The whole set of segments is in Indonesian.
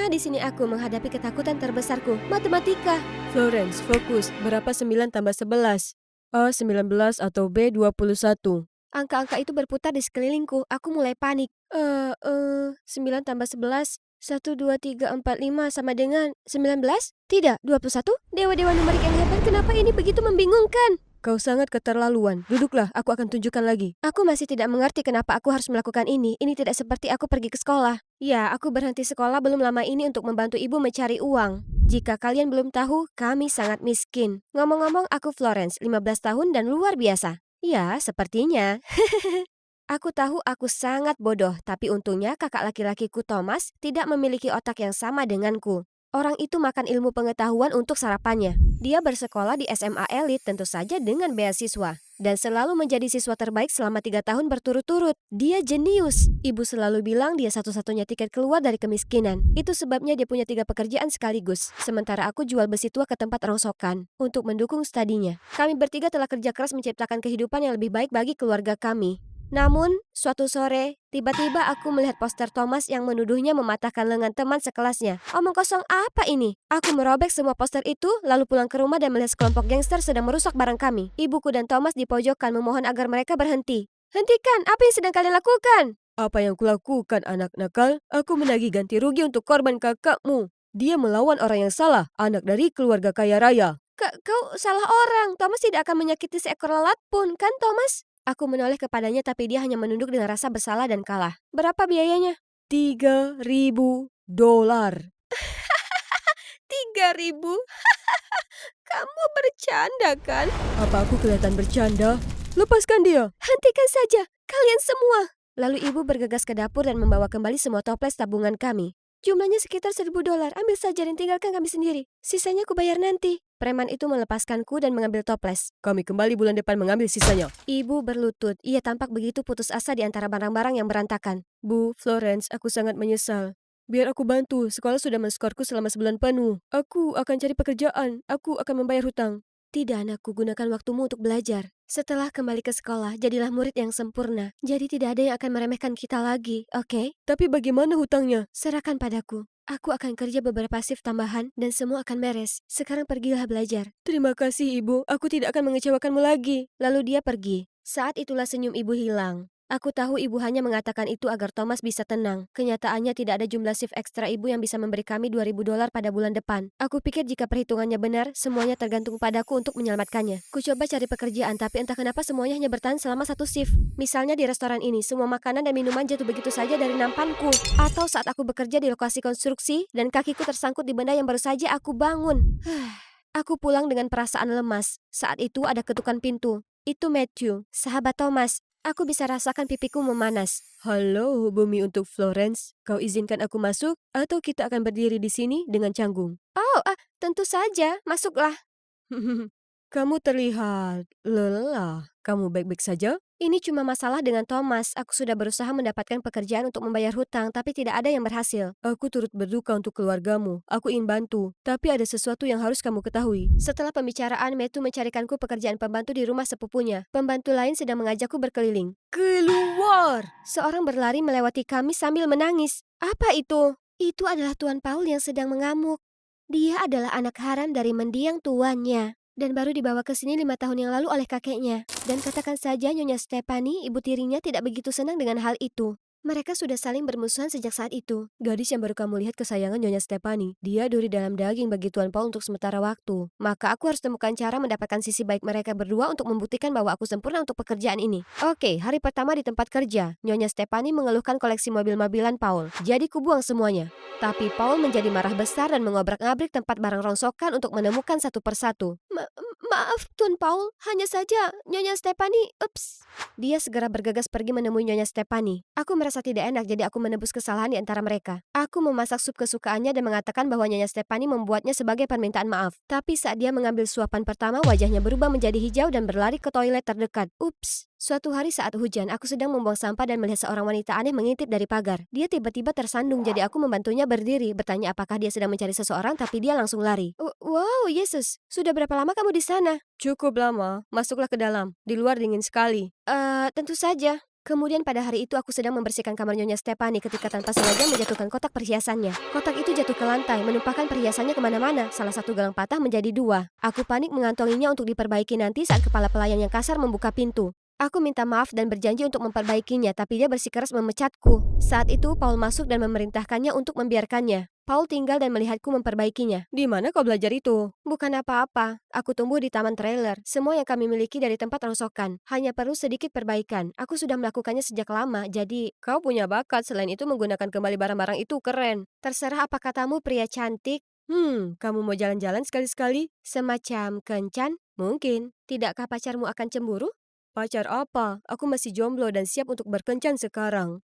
Akhirnya di sini aku menghadapi ketakutan terbesarku, matematika. Florence, fokus. Berapa 9 tambah 11? A 19 atau B 21? Angka-angka itu berputar di sekelilingku. Aku mulai panik. 9 tambah 11. 1, 2, 3, 4, 5 sama dengan 19? Tidak, 21? Dewa-dewa numerik yang hebat, kenapa ini begitu membingungkan? Kau sangat keterlaluan. Duduklah, aku akan tunjukkan lagi. Aku masih tidak mengerti kenapa aku harus melakukan ini. Ini tidak seperti aku pergi ke sekolah. Ya, aku berhenti sekolah belum lama ini untuk membantu ibu mencari uang. Jika kalian belum tahu, kami sangat miskin. Ngomong-ngomong, aku Florence, 15 tahun dan luar biasa. Ya, sepertinya. Aku tahu aku sangat bodoh, tapi untungnya kakak laki-lakiku Thomas tidak memiliki otak yang sama denganku. Orang itu makan ilmu pengetahuan untuk sarapannya. Dia bersekolah di SMA elit tentu saja dengan beasiswa. Dan selalu menjadi siswa terbaik selama 3 tahun berturut-turut. Dia jenius. Ibu selalu bilang dia satu-satunya tiket keluar dari kemiskinan. Itu sebabnya dia punya 3 pekerjaan sekaligus. Sementara aku jual besi tua ke tempat rongsokan. Untuk mendukung studinya. Kami bertiga telah kerja keras menciptakan kehidupan yang lebih baik bagi keluarga kami. Namun, suatu sore, tiba-tiba aku melihat poster Thomas yang menuduhnya mematahkan lengan teman sekelasnya. Omong kosong apa ini? Aku merobek semua poster itu, lalu pulang ke rumah dan melihat sekelompok gangster sedang merusak barang kami. Ibuku dan Thomas di pojokan memohon agar mereka berhenti. Hentikan, apa yang sedang kalian lakukan? Apa yang kulakukan, anak nakal? Aku menagih ganti rugi untuk korban kakakmu. Dia melawan orang yang salah, anak dari keluarga kaya raya. Kau salah orang. Thomas tidak akan menyakiti seekor lalat pun, kan Thomas? Aku menoleh kepadanya tapi dia hanya menunduk dengan rasa bersalah dan kalah. Berapa biayanya? $3.000. 3.000? Kamu bercanda kan? Apa aku kelihatan bercanda? Lepaskan dia. Hentikan saja, kalian semua. Lalu ibu bergegas ke dapur dan membawa kembali semua toples tabungan kami. Jumlahnya sekitar $1.000. Ambil saja dan tinggalkan kami sendiri. Sisanya aku bayar nanti. Preman itu melepaskanku dan mengambil toples. Kami kembali bulan depan mengambil sisanya. Ibu berlutut. Ia tampak begitu putus asa di antara barang-barang yang berantakan. Bu, Florence, aku sangat menyesal. Biar aku bantu. Sekolah sudah menskorku selama sebulan penuh. Aku akan cari pekerjaan. Aku akan membayar hutang. Tidak, anakku, gunakan waktumu untuk belajar. Setelah kembali ke sekolah, jadilah murid yang sempurna. Jadi tidak ada yang akan meremehkan kita lagi, oke? Tapi bagaimana hutangnya? Serahkan padaku. Aku akan kerja beberapa shift tambahan dan semua akan beres. Sekarang pergilah belajar. Terima kasih, Ibu. Aku tidak akan mengecewakanmu lagi. Lalu dia pergi. Saat itulah senyum ibu hilang. Aku tahu ibu hanya mengatakan itu agar Thomas bisa tenang. Kenyataannya tidak ada jumlah shift ekstra ibu yang bisa memberi kami $2.000 pada bulan depan. Aku pikir jika perhitungannya benar, semuanya tergantung padaku untuk menyelamatkannya. Ku coba cari pekerjaan, tapi entah kenapa semuanya hanya bertahan selama 1 shift. Misalnya di restoran ini, semua makanan dan minuman jatuh begitu saja dari nampanku. Atau saat aku bekerja di lokasi konstruksi, dan kakiku tersangkut di benda yang baru saja aku bangun. Aku pulang dengan perasaan lemas. Saat itu ada ketukan pintu. Itu Matthew, sahabat Thomas. Aku bisa rasakan pipiku memanas. Halo, bumi untuk Florence. Kau izinkan aku masuk atau kita akan berdiri di sini dengan canggung? Oh, tentu saja. Masuklah. Kamu terlihat lelah. Kamu baik-baik saja? Ini cuma masalah dengan Thomas. Aku sudah berusaha mendapatkan pekerjaan untuk membayar hutang, tapi tidak ada yang berhasil. Aku turut berduka untuk keluargamu. Aku ingin bantu, tapi ada sesuatu yang harus kamu ketahui. Setelah pembicaraan, Metu mencarikanku pekerjaan pembantu di rumah sepupunya. Pembantu lain sedang mengajakku berkeliling. Keluar! Seorang berlari melewati kami sambil menangis. Apa itu? Itu adalah Tuan Paul yang sedang mengamuk. Dia adalah anak haram dari mendiang tuannya. Dan baru dibawa ke sini 5 tahun yang lalu oleh kakeknya. Dan katakan saja Nyonya Stephanie, ibu tirinya tidak begitu senang dengan hal itu. Mereka sudah saling bermusuhan sejak saat itu. Gadis yang baru kamu lihat kesayangan Nyonya Stephanie. Dia duri dalam daging bagi Tuan Paul untuk sementara waktu. Maka aku harus temukan cara mendapatkan sisi baik mereka berdua untuk membuktikan bahwa aku sempurna untuk pekerjaan ini. Oke, hari pertama di tempat kerja. Nyonya Stephanie mengeluhkan koleksi mobil-mobilan Paul. Jadi kubuang semuanya. Tapi Paul menjadi marah besar dan mengobrak-abrik tempat barang rongsokan untuk menemukan satu persatu. Maaf, Tuan Paul. Hanya saja Nyonya Stephanie, ups. Dia segera bergegas pergi menemui Nyonya Stephanie. Aku merasa tidak enak, jadi aku menebus kesalahan di antara mereka. Aku memasak sup kesukaannya dan mengatakan bahwa Nyonya Stephanie membuatnya sebagai permintaan maaf. Tapi saat dia mengambil suapan pertama, wajahnya berubah menjadi hijau dan berlari ke toilet terdekat. Ups. Suatu hari saat hujan, aku sedang membuang sampah dan melihat seorang wanita aneh mengintip dari pagar. Dia tiba-tiba tersandung, jadi aku membantunya berdiri, bertanya apakah dia sedang mencari seseorang, tapi dia langsung lari. Wow, Yesus, sudah berapa lama kamu di sana? Cukup lama. Masuklah ke dalam. Di luar dingin sekali. Tentu saja. Kemudian pada hari itu aku sedang membersihkan kamar Nyonya Stephanie ketika tanpa sengaja menjatuhkan kotak perhiasannya. Kotak itu jatuh ke lantai, menumpahkan perhiasannya kemana-mana. Salah satu gelang patah menjadi dua. Aku panik mengantonginya untuk diperbaiki nanti saat kepala pelayan yang kasar membuka pintu. Aku minta maaf dan berjanji untuk memperbaikinya, tapi dia bersikeras memecatku. Saat itu Paul masuk dan memerintahkannya untuk membiarkannya. Paul tinggal dan melihatku memperbaikinya. Di mana kau belajar itu? Bukan apa-apa. Aku tumbuh di taman trailer. Semua yang kami miliki dari tempat rongsokan. Hanya perlu sedikit perbaikan. Aku sudah melakukannya sejak lama, jadi kau punya bakat. Selain itu menggunakan kembali barang-barang itu keren. Terserah apa katamu, pria cantik. Kamu mau jalan-jalan sekali-sekali? Semacam kencan? Mungkin. Tidakkah pacarmu akan cemburu? Pacar apa? Aku masih jomblo dan siap untuk berkencan sekarang.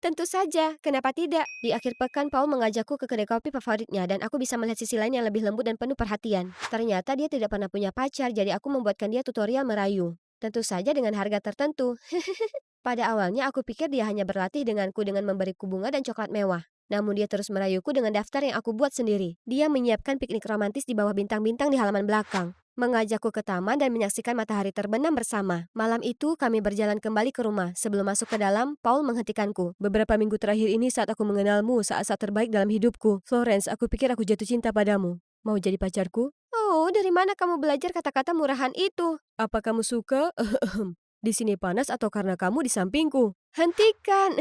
Tentu saja, kenapa tidak? Di akhir pekan, Paul mengajakku ke kedai kopi favoritnya dan aku bisa melihat sisi lain yang lebih lembut dan penuh perhatian. Ternyata dia tidak pernah punya pacar, jadi aku membuatkan dia tutorial merayu. Tentu saja dengan harga tertentu. Pada awalnya aku pikir dia hanya berlatih denganku dengan memberiku bunga dan coklat mewah. Namun dia terus merayuku dengan daftar yang aku buat sendiri. Dia menyiapkan piknik romantis di bawah bintang-bintang di halaman belakang. Mengajakku ke taman dan menyaksikan matahari terbenam bersama. Malam itu kami berjalan kembali ke rumah. Sebelum masuk ke dalam, Paul menghentikanku. Beberapa minggu terakhir ini saat aku mengenalmu, saat-saat terbaik dalam hidupku. Florence, aku pikir aku jatuh cinta padamu. Mau jadi pacarku? Oh, dari mana kamu belajar kata-kata murahan itu? Apa kamu suka? Di sini panas atau karena kamu di sampingku? Hentikan.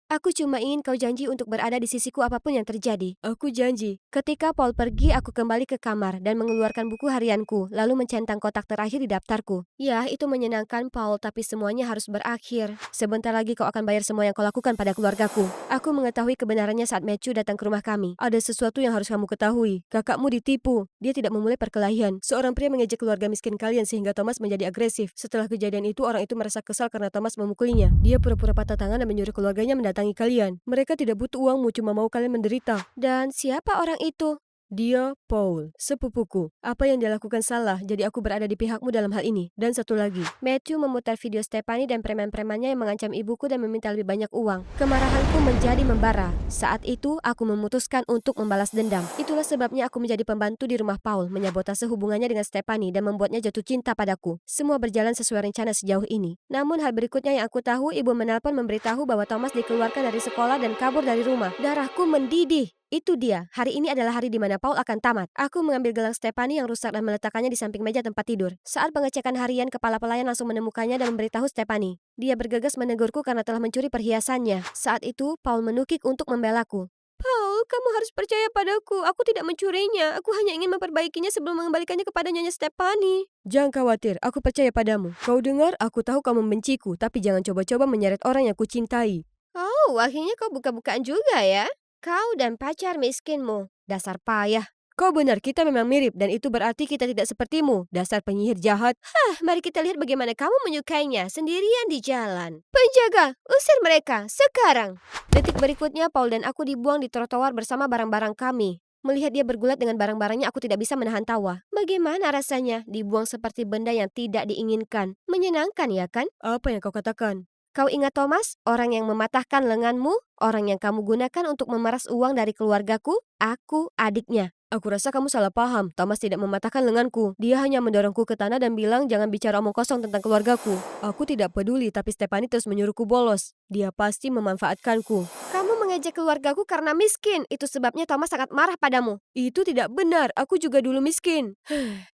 Aku cuma ingin kau janji untuk berada di sisiku apapun yang terjadi. Aku janji. Ketika Paul pergi, aku kembali ke kamar dan mengeluarkan buku harianku, lalu mencentang kotak terakhir di daftarku. Ya, itu menyenangkan, Paul, tapi semuanya harus berakhir. Sebentar lagi kau akan bayar semua yang kau lakukan pada keluargaku. Aku mengetahui kebenarannya saat Matthew datang ke rumah kami. Ada sesuatu yang harus kamu ketahui. Kakakmu ditipu. Dia tidak memulai perkelahian. Seorang pria mengejek keluarga miskin kalian sehingga Thomas menjadi agresif. Setelah kejadian itu, orang itu merasa kesal karena Thomas memukulinya. Dia pura-pura patah tangan dan menyuruh keluarganya mendatangi kalian. Mereka tidak butuh uangmu, cuma mau kalian menderita. Dan siapa orang itu? Dia Paul, sepupuku. Apa yang dia lakukan salah, jadi aku berada di pihakmu dalam hal ini. Dan satu lagi, Matthew memutar video Stephanie dan preman-premannya yang mengancam ibuku dan meminta lebih banyak uang. Kemarahanku menjadi membara. Saat itu, aku memutuskan untuk membalas dendam. Itulah sebabnya aku menjadi pembantu di rumah Paul, menyabotase hubungannya dengan Stephanie dan membuatnya jatuh cinta padaku. Semua berjalan sesuai rencana sejauh ini. Namun hal berikutnya yang aku tahu, ibu menelpon memberitahu bahwa Thomas dikeluarkan dari sekolah dan kabur dari rumah. Darahku mendidih. Itu dia, hari ini adalah hari di mana Paul akan tamat. Aku mengambil gelang Stephanie yang rusak dan meletakkannya di samping meja tempat tidur. Saat pengecekan harian, kepala pelayan langsung menemukannya dan memberitahu Stephanie. Dia bergegas menegurku karena telah mencuri perhiasannya. Saat itu, Paul menukik untuk membelaku. Paul, kamu harus percaya padaku. Aku tidak mencurinya. Aku hanya ingin memperbaikinya sebelum mengembalikannya kepada Nyonya Stephanie. Jangan khawatir, aku percaya padamu. Kau dengar, aku tahu kamu membenciku, tapi jangan coba-coba menyeret orang yang kucintai. Oh, akhirnya kau buka-bukaan juga ya? Kau dan pacar miskinmu. Dasar payah. Kau benar, kita memang mirip dan itu berarti kita tidak sepertimu. Dasar penyihir jahat. Mari kita lihat bagaimana kamu menyukainya sendirian di jalan. Penjaga, usir mereka sekarang. Detik berikutnya Paul dan aku dibuang di trotoar bersama barang-barang kami. Melihat dia bergulat dengan barang-barangnya, aku tidak bisa menahan tawa. Bagaimana rasanya dibuang seperti benda yang tidak diinginkan? Menyenangkan ya kan? Apa yang kau katakan? Kau ingat Thomas, orang yang mematahkan lenganmu, orang yang kamu gunakan untuk memeras uang dari keluargaku? Aku adiknya. Aku rasa kamu salah paham. Thomas tidak mematahkan lenganku. Dia hanya mendorongku ke tanah dan bilang jangan bicara omong kosong tentang keluargaku. Aku tidak peduli, tapi Stephanie terus menyuruhku bolos. Dia pasti memanfaatkanku. Kamu mengejek keluargaku karena miskin. Itu sebabnya Thomas sangat marah padamu. Itu tidak benar. Aku juga dulu miskin.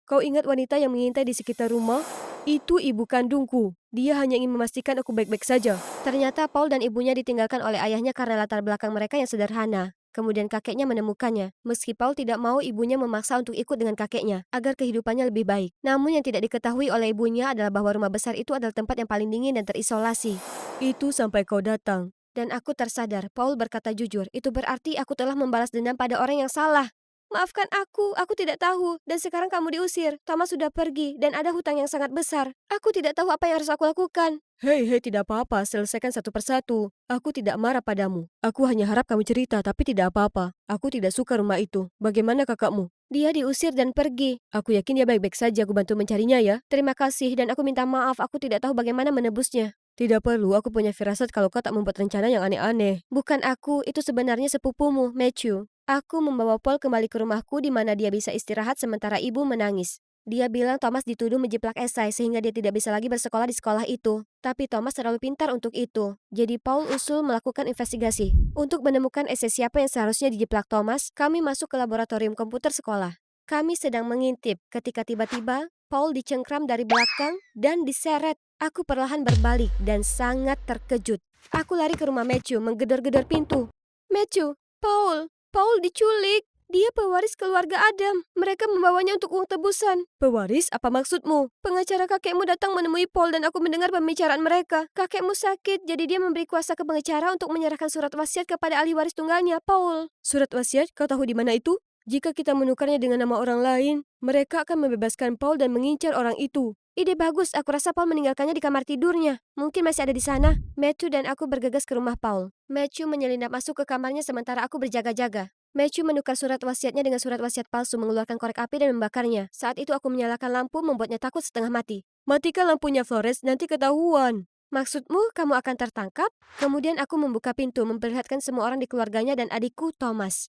Kau ingat wanita yang mengintai di sekitar rumah? Itu ibu kandungku. Dia hanya ingin memastikan aku baik-baik saja. Ternyata Paul dan ibunya ditinggalkan oleh ayahnya karena latar belakang mereka yang sederhana. Kemudian kakeknya menemukannya. Meski Paul tidak mau, ibunya memaksa untuk ikut dengan kakeknya agar kehidupannya lebih baik. Namun yang tidak diketahui oleh ibunya adalah bahwa rumah besar itu adalah tempat yang paling dingin dan terisolasi. Itu sampai kau datang. Dan aku tersadar, Paul berkata jujur. Itu berarti aku telah membalas dendam pada orang yang salah. Maafkan aku tidak tahu. Dan sekarang kamu diusir. Thomas sudah pergi dan ada hutang yang sangat besar. Aku tidak tahu apa yang harus aku lakukan. Hei, tidak apa-apa. Selesaikan satu persatu. Aku tidak marah padamu. Aku hanya harap kamu cerita, tapi tidak apa-apa. Aku tidak suka rumah itu. Bagaimana kakakmu? Dia diusir dan pergi. Aku yakin dia baik-baik saja. Aku bantu mencarinya ya. Terima kasih dan aku minta maaf. Aku tidak tahu bagaimana menebusnya. Tidak perlu, aku punya firasat kalau kau tak membuat rencana yang aneh-aneh. Bukan aku, itu sebenarnya sepupumu, Matthew. Aku membawa Paul kembali ke rumahku di mana dia bisa istirahat sementara ibu menangis. Dia bilang Thomas dituduh menjiplak esai sehingga dia tidak bisa lagi bersekolah di sekolah itu. Tapi Thomas terlalu pintar untuk itu. Jadi Paul usul melakukan investigasi. Untuk menemukan esai siapa yang seharusnya dijiplak Thomas, kami masuk ke laboratorium komputer sekolah. Kami sedang mengintip ketika tiba-tiba Paul dicengkram dari belakang dan diseret. Aku perlahan berbalik dan sangat terkejut. Aku lari ke rumah Matthew menggedor-gedor pintu. Matthew, Paul diculik. Dia pewaris keluarga Adam. Mereka membawanya untuk uang tebusan. Pewaris? Apa maksudmu? Pengacara kakekmu datang menemui Paul dan aku mendengar pembicaraan mereka. Kakekmu sakit, jadi dia memberi kuasa ke pengacara untuk menyerahkan surat wasiat kepada ahli waris tunggalnya, Paul. Surat wasiat? Kau tahu di mana itu? Jika kita menukarnya dengan nama orang lain, mereka akan membebaskan Paul dan mengincar orang itu. Ide bagus, aku rasa Paul meninggalkannya di kamar tidurnya. Mungkin masih ada di sana. Matthew dan aku bergegas ke rumah Paul. Matthew menyelinap masuk ke kamarnya sementara aku berjaga-jaga. Matthew menukar surat wasiatnya dengan surat wasiat palsu, mengeluarkan korek api dan membakarnya. Saat itu aku menyalakan lampu, membuatnya takut setengah mati. Matikan lampunya, Flores, nanti ketahuan. Maksudmu kamu akan tertangkap? Kemudian aku membuka pintu, memperlihatkan semua orang di keluarganya dan adikku, Thomas.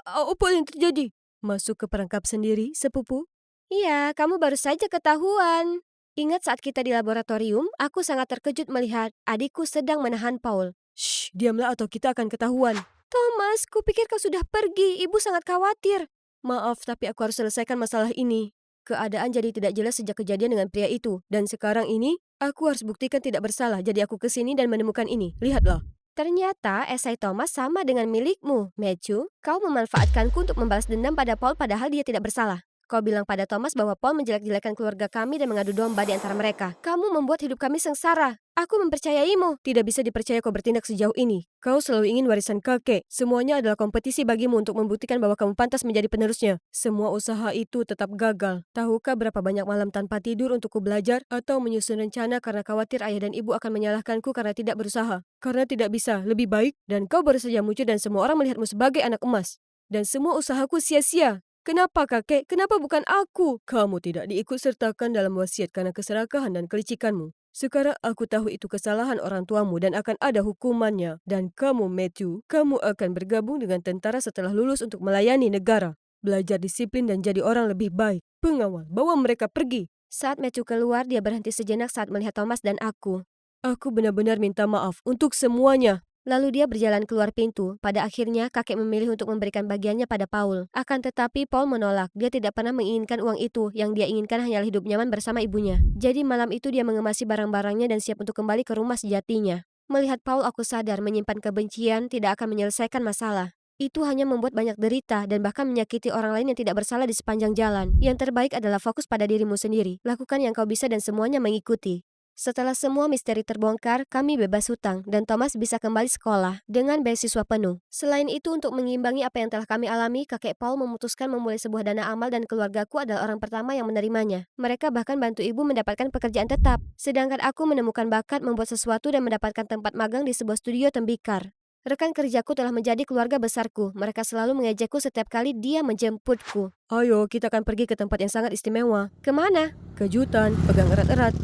Apa yang terjadi? Masuk ke perangkap sendiri, sepupu? Iya, kamu baru saja ketahuan. Ingat saat kita di laboratorium, aku sangat terkejut melihat adikku sedang menahan Paul. Shh, diamlah atau kita akan ketahuan. Thomas, kupikir kau sudah pergi. Ibu sangat khawatir. Maaf, tapi aku harus selesaikan masalah ini. Keadaan jadi tidak jelas sejak kejadian dengan pria itu. Dan sekarang ini, aku harus buktikan tidak bersalah. Jadi aku kesini dan menemukan ini. Lihatlah. Ternyata esai Thomas sama dengan milikmu, Matthew. Kau memanfaatkanku untuk membalas dendam pada Paul padahal dia tidak bersalah. Kau bilang pada Thomas bahwa Paul menjelek-jelekan keluarga kami dan mengadu domba di antara mereka. Kamu membuat hidup kami sengsara. Aku mempercayaimu. Tidak bisa dipercaya kau bertindak sejauh ini. Kau selalu ingin warisan kakek. Semuanya adalah kompetisi bagimu untuk membuktikan bahwa kamu pantas menjadi penerusnya. Semua usaha itu tetap gagal. Tahukah berapa banyak malam tanpa tidur untukku belajar atau menyusun rencana karena khawatir ayah dan ibu akan menyalahkanku karena tidak berusaha. Karena tidak bisa, lebih baik. Dan kau baru saja muncul dan semua orang melihatmu sebagai anak emas. Dan semua usahaku sia-sia. Kenapa kakek? Kenapa bukan aku? Kamu tidak diikut-sertakan dalam wasiat karena keserakahan dan kelicikanmu. Sekarang aku tahu itu kesalahan orang tuamu dan akan ada hukumannya. Dan kamu, Matthew, kamu akan bergabung dengan tentara setelah lulus untuk melayani negara. Belajar disiplin dan jadi orang lebih baik. Pengawal, bawa mereka pergi. Saat Matthew keluar, dia berhenti sejenak saat melihat Thomas dan aku. Aku benar-benar minta maaf untuk semuanya. Lalu dia berjalan keluar pintu. Pada akhirnya, kakek memilih untuk memberikan bagiannya pada Paul. Akan tetapi, Paul menolak. Dia tidak pernah menginginkan uang itu. Yang dia inginkan hanyalah hidup nyaman bersama ibunya. Jadi malam itu dia mengemasi barang-barangnya dan siap untuk kembali ke rumah sejatinya. Melihat Paul, aku sadar menyimpan kebencian tidak akan menyelesaikan masalah. Itu hanya membuat banyak derita dan bahkan menyakiti orang lain yang tidak bersalah di sepanjang jalan. Yang terbaik adalah fokus pada dirimu sendiri. Lakukan yang kau bisa dan semuanya mengikuti. Setelah semua misteri terbongkar, kami bebas hutang dan Thomas bisa kembali sekolah dengan beasiswa penuh. Selain itu, untuk mengimbangi apa yang telah kami alami, kakek Paul memutuskan memulai sebuah dana amal dan keluargaku adalah orang pertama yang menerimanya. Mereka bahkan bantu ibu mendapatkan pekerjaan tetap. Sedangkan aku menemukan bakat membuat sesuatu dan mendapatkan tempat magang di sebuah studio tembikar. Rekan kerjaku telah menjadi keluarga besarku. Mereka selalu mengejekku setiap kali dia menjemputku. Ayo, kita akan pergi ke tempat yang sangat istimewa. Kemana? Kejutan, pegang erat-erat.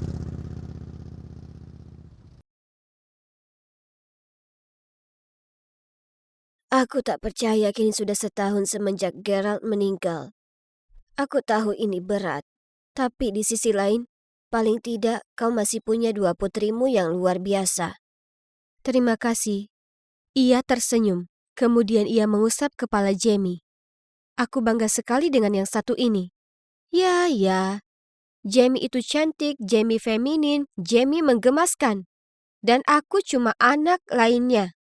Aku tak percaya kini sudah setahun semenjak Gerald meninggal. Aku tahu ini berat, tapi di sisi lain, paling tidak kau masih punya dua putrimu yang luar biasa. Terima kasih. Ia tersenyum, kemudian ia mengusap kepala Jamie. Aku bangga sekali dengan yang satu ini. Ya, Jamie itu cantik, Jamie feminin, Jamie menggemaskan. Dan aku cuma anak lainnya.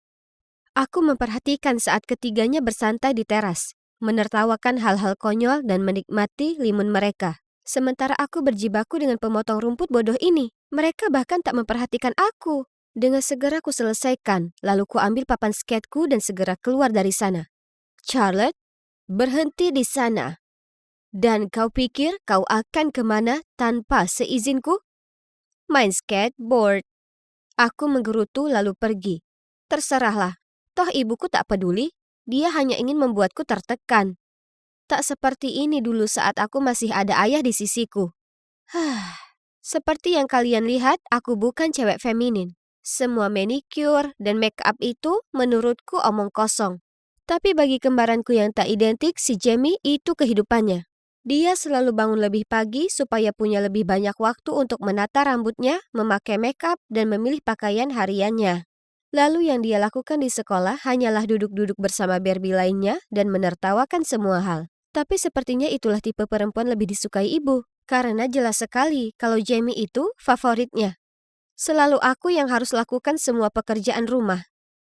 Aku memperhatikan saat ketiganya bersantai di teras, menertawakan hal-hal konyol dan menikmati limun mereka. Sementara aku berjibaku dengan pemotong rumput bodoh ini. Mereka bahkan tak memperhatikan aku. Dengan segera ku selesaikan, lalu ku ambil papan skateku dan segera keluar dari sana. Charlotte, berhenti di sana. Dan kau pikir kau akan kemana tanpa seizinku? Main skateboard. Aku menggerutu lalu pergi. Terserahlah. Toh ibuku tak peduli, dia hanya ingin membuatku tertekan. Tak seperti ini dulu saat aku masih ada ayah di sisiku. Seperti yang kalian lihat, aku bukan cewek feminin. Semua manicure dan make up itu menurutku omong kosong. Tapi bagi kembaranku yang tak identik, si Jamie itu kehidupannya. Dia selalu bangun lebih pagi supaya punya lebih banyak waktu untuk menata rambutnya, memakai makeup, dan memilih pakaian hariannya. Lalu yang dia lakukan di sekolah hanyalah duduk-duduk bersama Barbie lainnya dan menertawakan semua hal. Tapi sepertinya itulah tipe perempuan lebih disukai ibu, karena jelas sekali kalau Jamie itu favoritnya. Selalu aku yang harus lakukan semua pekerjaan rumah,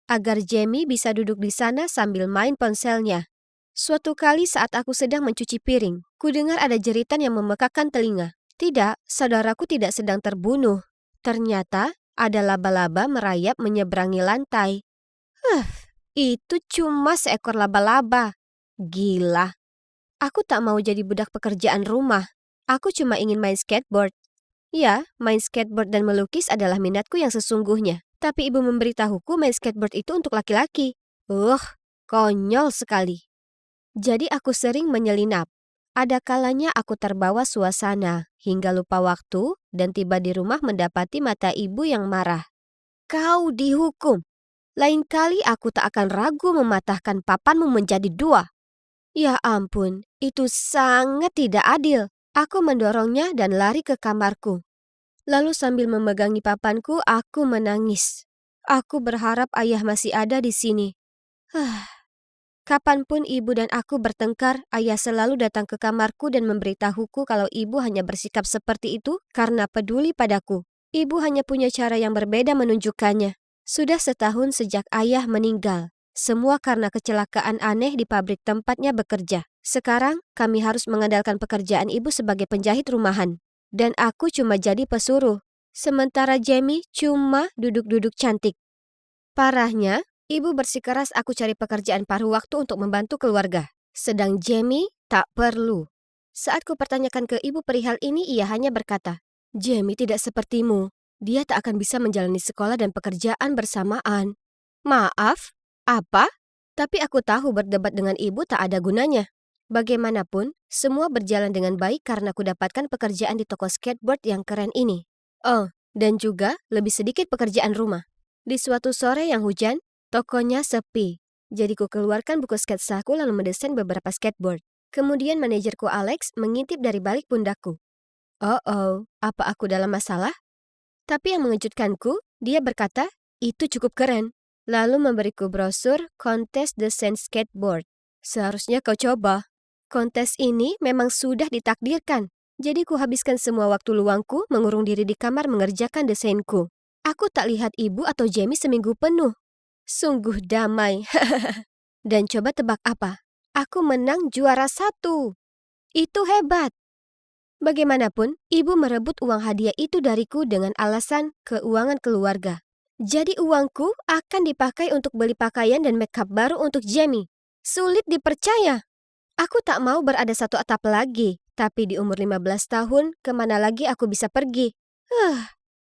agar Jamie bisa duduk di sana sambil main ponselnya. Suatu kali saat aku sedang mencuci piring, kudengar ada jeritan yang memekakkan telinga. Tidak, saudaraku tidak sedang terbunuh. Ternyata ada laba-laba merayap menyeberangi lantai. Itu cuma seekor laba-laba. Gila. Aku tak mau jadi budak pekerjaan rumah. Aku cuma ingin main skateboard. Ya, main skateboard dan melukis adalah minatku yang sesungguhnya. Tapi ibu memberitahuku main skateboard itu untuk laki-laki. Konyol sekali. Jadi aku sering menyelinap. Ada kalanya aku terbawa suasana, hingga lupa waktu dan tiba di rumah mendapati mata ibu yang marah. Kau dihukum. Lain kali aku tak akan ragu mematahkan papanmu menjadi dua. Ya ampun, itu sangat tidak adil. Aku mendorongnya dan lari ke kamarku. Lalu sambil memegangi papanku, aku menangis. Aku berharap ayah masih ada di sini. Kapanpun ibu dan aku bertengkar, ayah selalu datang ke kamarku dan memberitahuku kalau ibu hanya bersikap seperti itu karena peduli padaku. Ibu hanya punya cara yang berbeda menunjukkannya. Sudah setahun sejak ayah meninggal. Semua karena kecelakaan aneh di pabrik tempatnya bekerja. Sekarang, kami harus mengandalkan pekerjaan ibu sebagai penjahit rumahan. Dan aku cuma jadi pesuruh. Sementara Jamie cuma duduk-duduk cantik. Parahnya, ibu bersikeras aku cari pekerjaan paruh waktu untuk membantu keluarga. Sedang Jamie tak perlu. Saat ku pertanyakan ke ibu perihal ini, ia hanya berkata, Jamie tidak sepertimu. Dia tak akan bisa menjalani sekolah dan pekerjaan bersamaan. Maaf, apa? Tapi aku tahu berdebat dengan ibu tak ada gunanya. Bagaimanapun, semua berjalan dengan baik karena ku dapatkan pekerjaan di toko skateboard yang keren ini. Dan juga lebih sedikit pekerjaan rumah. Di suatu sore yang hujan, tokonya sepi. Jadi ku keluarkan buku sketsaku lalu mendesain beberapa skateboard. Kemudian manajerku Alex mengintip dari balik pundakku. Apa aku dalam masalah? Tapi yang mengejutkanku, dia berkata, itu cukup keren. Lalu memberiku brosur kontes desain skateboard. Seharusnya kau coba. Kontes ini memang sudah ditakdirkan. Jadi ku habiskan semua waktu luangku mengurung diri di kamar mengerjakan desainku. Aku tak lihat ibu atau Jamie seminggu penuh. Sungguh damai. Dan coba tebak apa? Aku menang juara 1. Itu hebat. Bagaimanapun, ibu merebut uang hadiah itu dariku dengan alasan keuangan keluarga. Jadi uangku akan dipakai untuk beli pakaian dan makeup baru untuk Jamie. Sulit dipercaya. Aku tak mau berada satu atap lagi, tapi di umur 15 tahun, kemana lagi aku bisa pergi?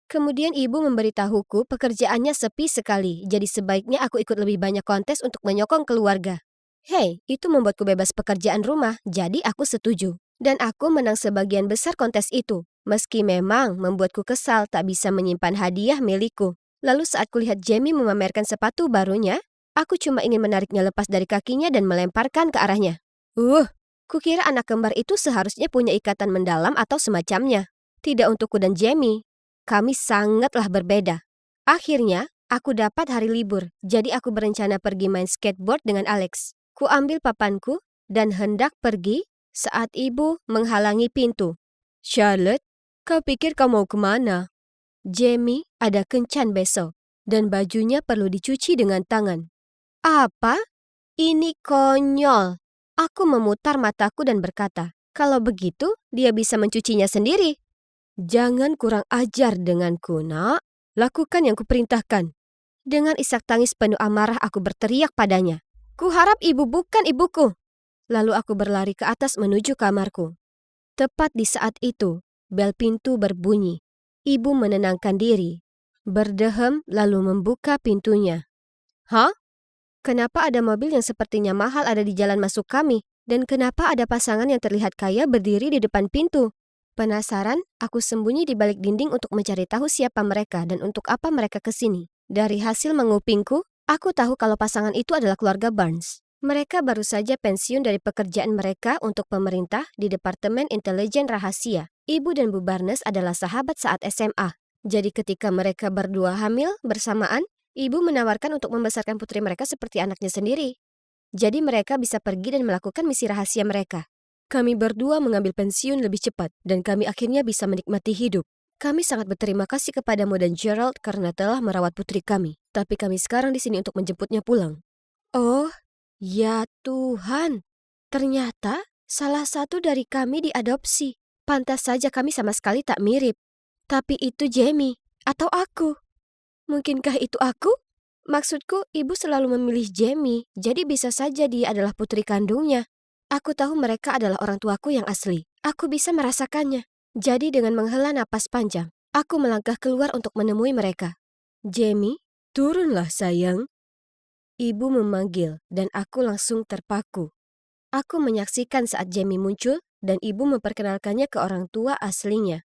Kemudian ibu memberitahuku pekerjaannya sepi sekali, jadi sebaiknya aku ikut lebih banyak kontes untuk menyokong keluarga. Hei, itu membuatku bebas pekerjaan rumah, jadi aku setuju. Dan aku menang sebagian besar kontes itu, meski memang membuatku kesal tak bisa menyimpan hadiah milikku. Lalu saat kulihat Jamie memamerkan sepatu barunya, aku cuma ingin menariknya lepas dari kakinya dan melemparkan ke arahnya. Kukira anak kembar itu seharusnya punya ikatan mendalam atau semacamnya. Tidak untukku dan Jamie. Kami sangatlah berbeda. Akhirnya, aku dapat hari libur, jadi aku berencana pergi main skateboard dengan Alex. Ku ambil papanku dan hendak pergi saat ibu menghalangi pintu. Charlotte, kau pikir kau mau kemana? Jamie ada kencan besok, dan bajunya perlu dicuci dengan tangan. Apa? Ini konyol. Aku memutar mataku dan berkata, kalau begitu, dia bisa mencucinya sendiri. Jangan kurang ajar denganku, nak. Lakukan yang kuperintahkan. Dengan isak tangis penuh amarah aku berteriak padanya. Kuharap ibu bukan ibuku. Lalu aku berlari ke atas menuju kamarku. Tepat di saat itu, bel pintu berbunyi. Ibu menenangkan diri, berdehem lalu membuka pintunya. Kenapa ada mobil yang sepertinya mahal ada di jalan masuk kami? Dan kenapa ada pasangan yang terlihat kaya berdiri di depan pintu? Penasaran, aku sembunyi di balik dinding untuk mencari tahu siapa mereka dan untuk apa mereka ke sini. Dari hasil mengupingku, aku tahu kalau pasangan itu adalah keluarga Barnes. Mereka baru saja pensiun dari pekerjaan mereka untuk pemerintah di Departemen Intelijen Rahasia. Ibu dan Bu Barnes adalah sahabat saat SMA. Jadi ketika mereka berdua hamil bersamaan, ibu menawarkan untuk membesarkan putri mereka seperti anaknya sendiri. Jadi mereka bisa pergi dan melakukan misi rahasia mereka. Kami berdua mengambil pensiun lebih cepat dan kami akhirnya bisa menikmati hidup. Kami sangat berterima kasih kepadamu dan Gerald karena telah merawat putri kami. Tapi kami sekarang di sini untuk menjemputnya pulang. Oh, ya Tuhan, ternyata salah satu dari kami diadopsi. Pantas saja kami sama sekali tak mirip. Tapi itu Jamie, atau aku. Mungkinkah itu aku? Maksudku, ibu selalu memilih Jamie, jadi bisa saja dia adalah putri kandungnya. Aku tahu mereka adalah orang tuaku yang asli. Aku bisa merasakannya. Jadi dengan menghela napas panjang, aku melangkah keluar untuk menemui mereka. Jamie, turunlah sayang. Ibu memanggil dan aku langsung terpaku. Aku menyaksikan saat Jamie muncul dan ibu memperkenalkannya ke orang tua aslinya.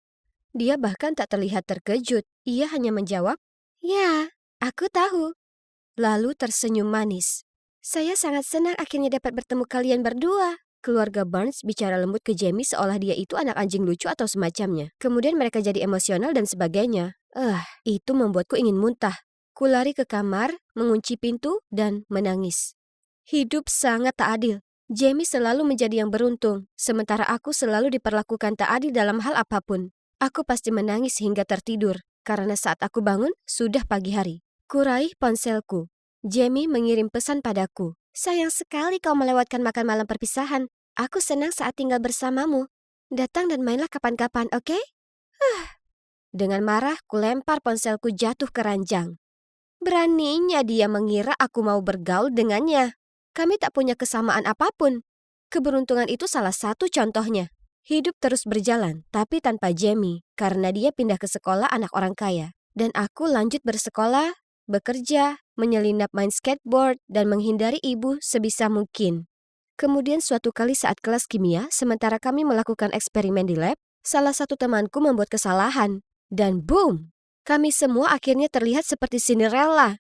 Dia bahkan tak terlihat terkejut. Ia hanya menjawab, "Ya, aku tahu." Lalu tersenyum manis. Saya sangat senang akhirnya dapat bertemu kalian berdua. Keluarga Barnes bicara lembut ke Jamie seolah dia itu anak anjing lucu atau semacamnya. Kemudian mereka jadi emosional dan sebagainya. Itu membuatku ingin muntah. Kulari ke kamar, mengunci pintu, dan menangis. Hidup sangat tak adil. Jamie selalu menjadi yang beruntung, sementara aku selalu diperlakukan tak adil dalam hal apapun. Aku pasti menangis hingga tertidur, karena saat aku bangun, sudah pagi hari. Kuraih ponselku. Jamie mengirim pesan padaku. Sayang sekali kau melewatkan makan malam perpisahan. Aku senang saat tinggal bersamamu. Datang dan mainlah kapan-kapan, oke? Dengan marah, kulempar ponselku jatuh ke ranjang. Beraninya dia mengira aku mau bergaul dengannya. Kami tak punya kesamaan apapun. Keberuntungan itu salah satu contohnya. Hidup terus berjalan, tapi tanpa Jamie, karena dia pindah ke sekolah anak orang kaya. Dan aku lanjut bersekolah, bekerja, menyelinap main skateboard, dan menghindari ibu sebisa mungkin. Kemudian suatu kali saat kelas kimia, sementara kami melakukan eksperimen di lab, salah satu temanku membuat kesalahan. Dan boom! Kami semua akhirnya terlihat seperti Cinderella.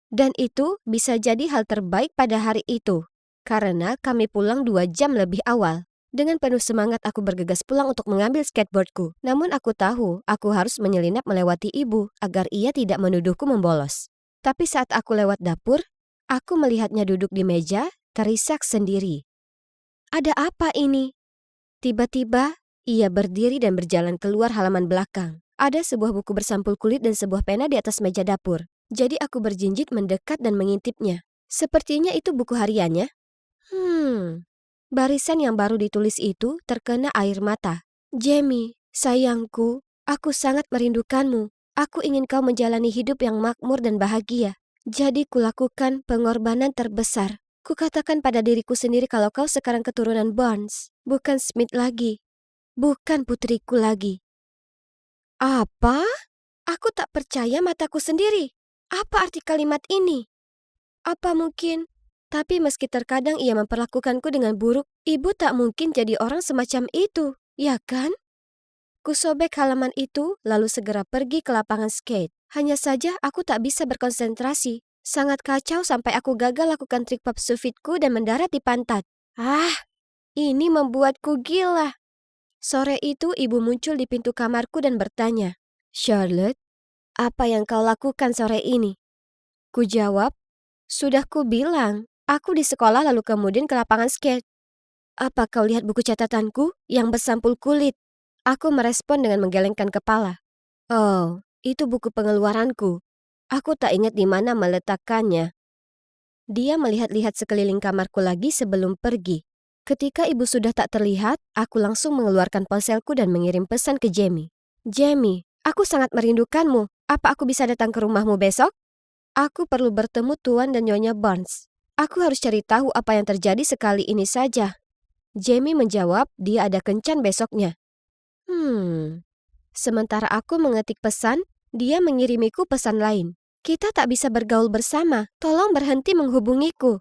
Dan itu bisa jadi hal terbaik pada hari itu. Karena kami pulang 2 jam lebih awal. Dengan penuh semangat aku bergegas pulang untuk mengambil skateboardku. Namun aku tahu aku harus menyelinap melewati ibu agar ia tidak menuduhku membolos. Tapi saat aku lewat dapur, aku melihatnya duduk di meja, terisak sendiri. Ada apa ini? Tiba-tiba, ia berdiri dan berjalan keluar halaman belakang. Ada sebuah buku bersampul kulit dan sebuah pena di atas meja dapur. Jadi aku berjinjit mendekat dan mengintipnya. Sepertinya itu buku hariannya. Barisan yang baru ditulis itu terkena air mata. Jamie, sayangku, aku sangat merindukanmu. Aku ingin kau menjalani hidup yang makmur dan bahagia. Jadi kulakukan pengorbanan terbesar. Kukatakan pada diriku sendiri kalau kau sekarang keturunan Barnes, bukan Smith lagi. Bukan putriku lagi. Apa? Aku tak percaya mataku sendiri. Apa arti kalimat ini? Apa mungkin? Tapi meski terkadang ia memperlakukanku dengan buruk, ibu tak mungkin jadi orang semacam itu, ya kan? Kusobek halaman itu, lalu segera pergi ke lapangan skate. Hanya saja aku tak bisa berkonsentrasi. Sangat kacau sampai aku gagal lakukan trik pop sufitku dan mendarat di pantat. Ini membuatku gila. Sore itu ibu muncul di pintu kamarku dan bertanya, "Charlotte, apa yang kau lakukan sore ini?" Ku jawab, "Sudah ku bilang, aku di sekolah lalu kemudian ke lapangan skate." "Apa kau lihat buku catatanku yang bersampul kulit?" Aku merespon dengan menggelengkan kepala. "Oh, itu buku pengeluaranku. Aku tak ingat di mana meletakkannya." Dia melihat-lihat sekeliling kamarku lagi sebelum pergi. Ketika ibu sudah tak terlihat, aku langsung mengeluarkan ponselku dan mengirim pesan ke Jamie. "Jamie, aku sangat merindukanmu. Apa aku bisa datang ke rumahmu besok? Aku perlu bertemu Tuan dan Nyonya Barnes. Aku harus cari tahu apa yang terjadi sekali ini saja." Jamie menjawab dia ada kencan besoknya. Sementara aku mengetik pesan, dia mengirimiku pesan lain. "Kita tak bisa bergaul bersama. Tolong berhenti menghubungiku."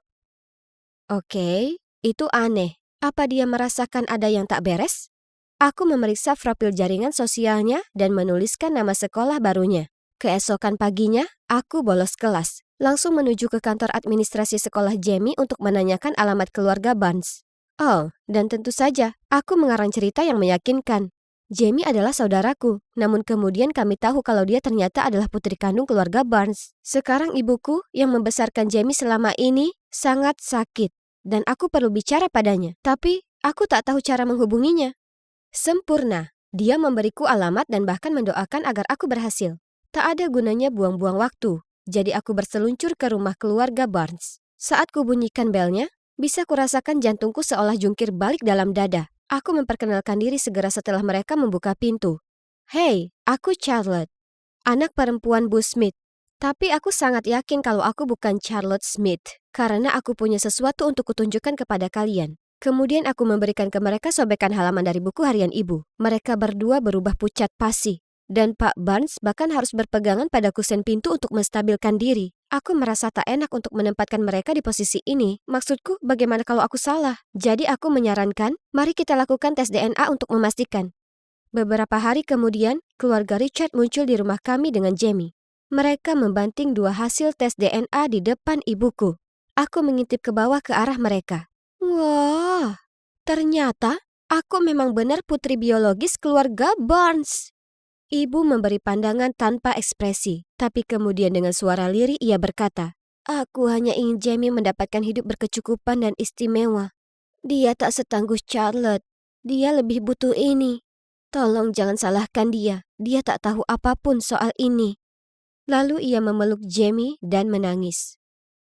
Oke, itu aneh. Apa dia merasakan ada yang tak beres? Aku memeriksa profil jaringan sosialnya dan menuliskan nama sekolah barunya. Keesokan paginya, aku bolos kelas. langsung menuju ke kantor administrasi sekolah Jamie untuk menanyakan alamat keluarga Barnes. Oh, dan tentu saja, aku mengarang cerita yang meyakinkan. Jamie adalah saudaraku, namun kemudian kami tahu kalau dia ternyata adalah putri kandung keluarga Barnes. Sekarang ibuku yang membesarkan Jamie selama ini sangat sakit, dan aku perlu bicara padanya. Tapi, aku tak tahu cara menghubunginya. Sempurna. Dia memberiku alamat dan bahkan mendoakan agar aku berhasil. Tak ada gunanya buang-buang waktu, jadi aku berseluncur ke rumah keluarga Barnes. Saat kubunyikan belnya, bisa kurasakan jantungku seolah jungkir balik dalam dada. Aku memperkenalkan diri segera setelah mereka membuka pintu. Hey, aku Charlotte, anak perempuan Bu Smith. Tapi aku sangat yakin kalau aku bukan Charlotte Smith, karena aku punya sesuatu untuk kutunjukkan kepada kalian. Kemudian aku memberikan ke mereka sobekan halaman dari buku harian ibu. Mereka berdua berubah pucat pasi. Dan Pak Barnes bahkan harus berpegangan pada kusen pintu untuk menstabilkan diri. Aku merasa tak enak untuk menempatkan mereka di posisi ini. Maksudku, bagaimana kalau aku salah? Jadi aku menyarankan, mari kita lakukan tes DNA untuk memastikan. Beberapa hari kemudian, keluarga Richard muncul di rumah kami dengan Jamie. Mereka membanting dua hasil tes DNA di depan ibuku. Aku mengintip ke bawah ke arah mereka. Wah, ternyata aku memang benar putri biologis keluarga Barnes. Ibu memberi pandangan tanpa ekspresi, tapi kemudian dengan suara lirih ia berkata, aku hanya ingin Jamie mendapatkan hidup berkecukupan dan istimewa. Dia tak setangguh Charlotte. Dia lebih butuh ini. Tolong jangan salahkan dia tak tahu apapun soal ini. Lalu ia memeluk Jamie dan menangis.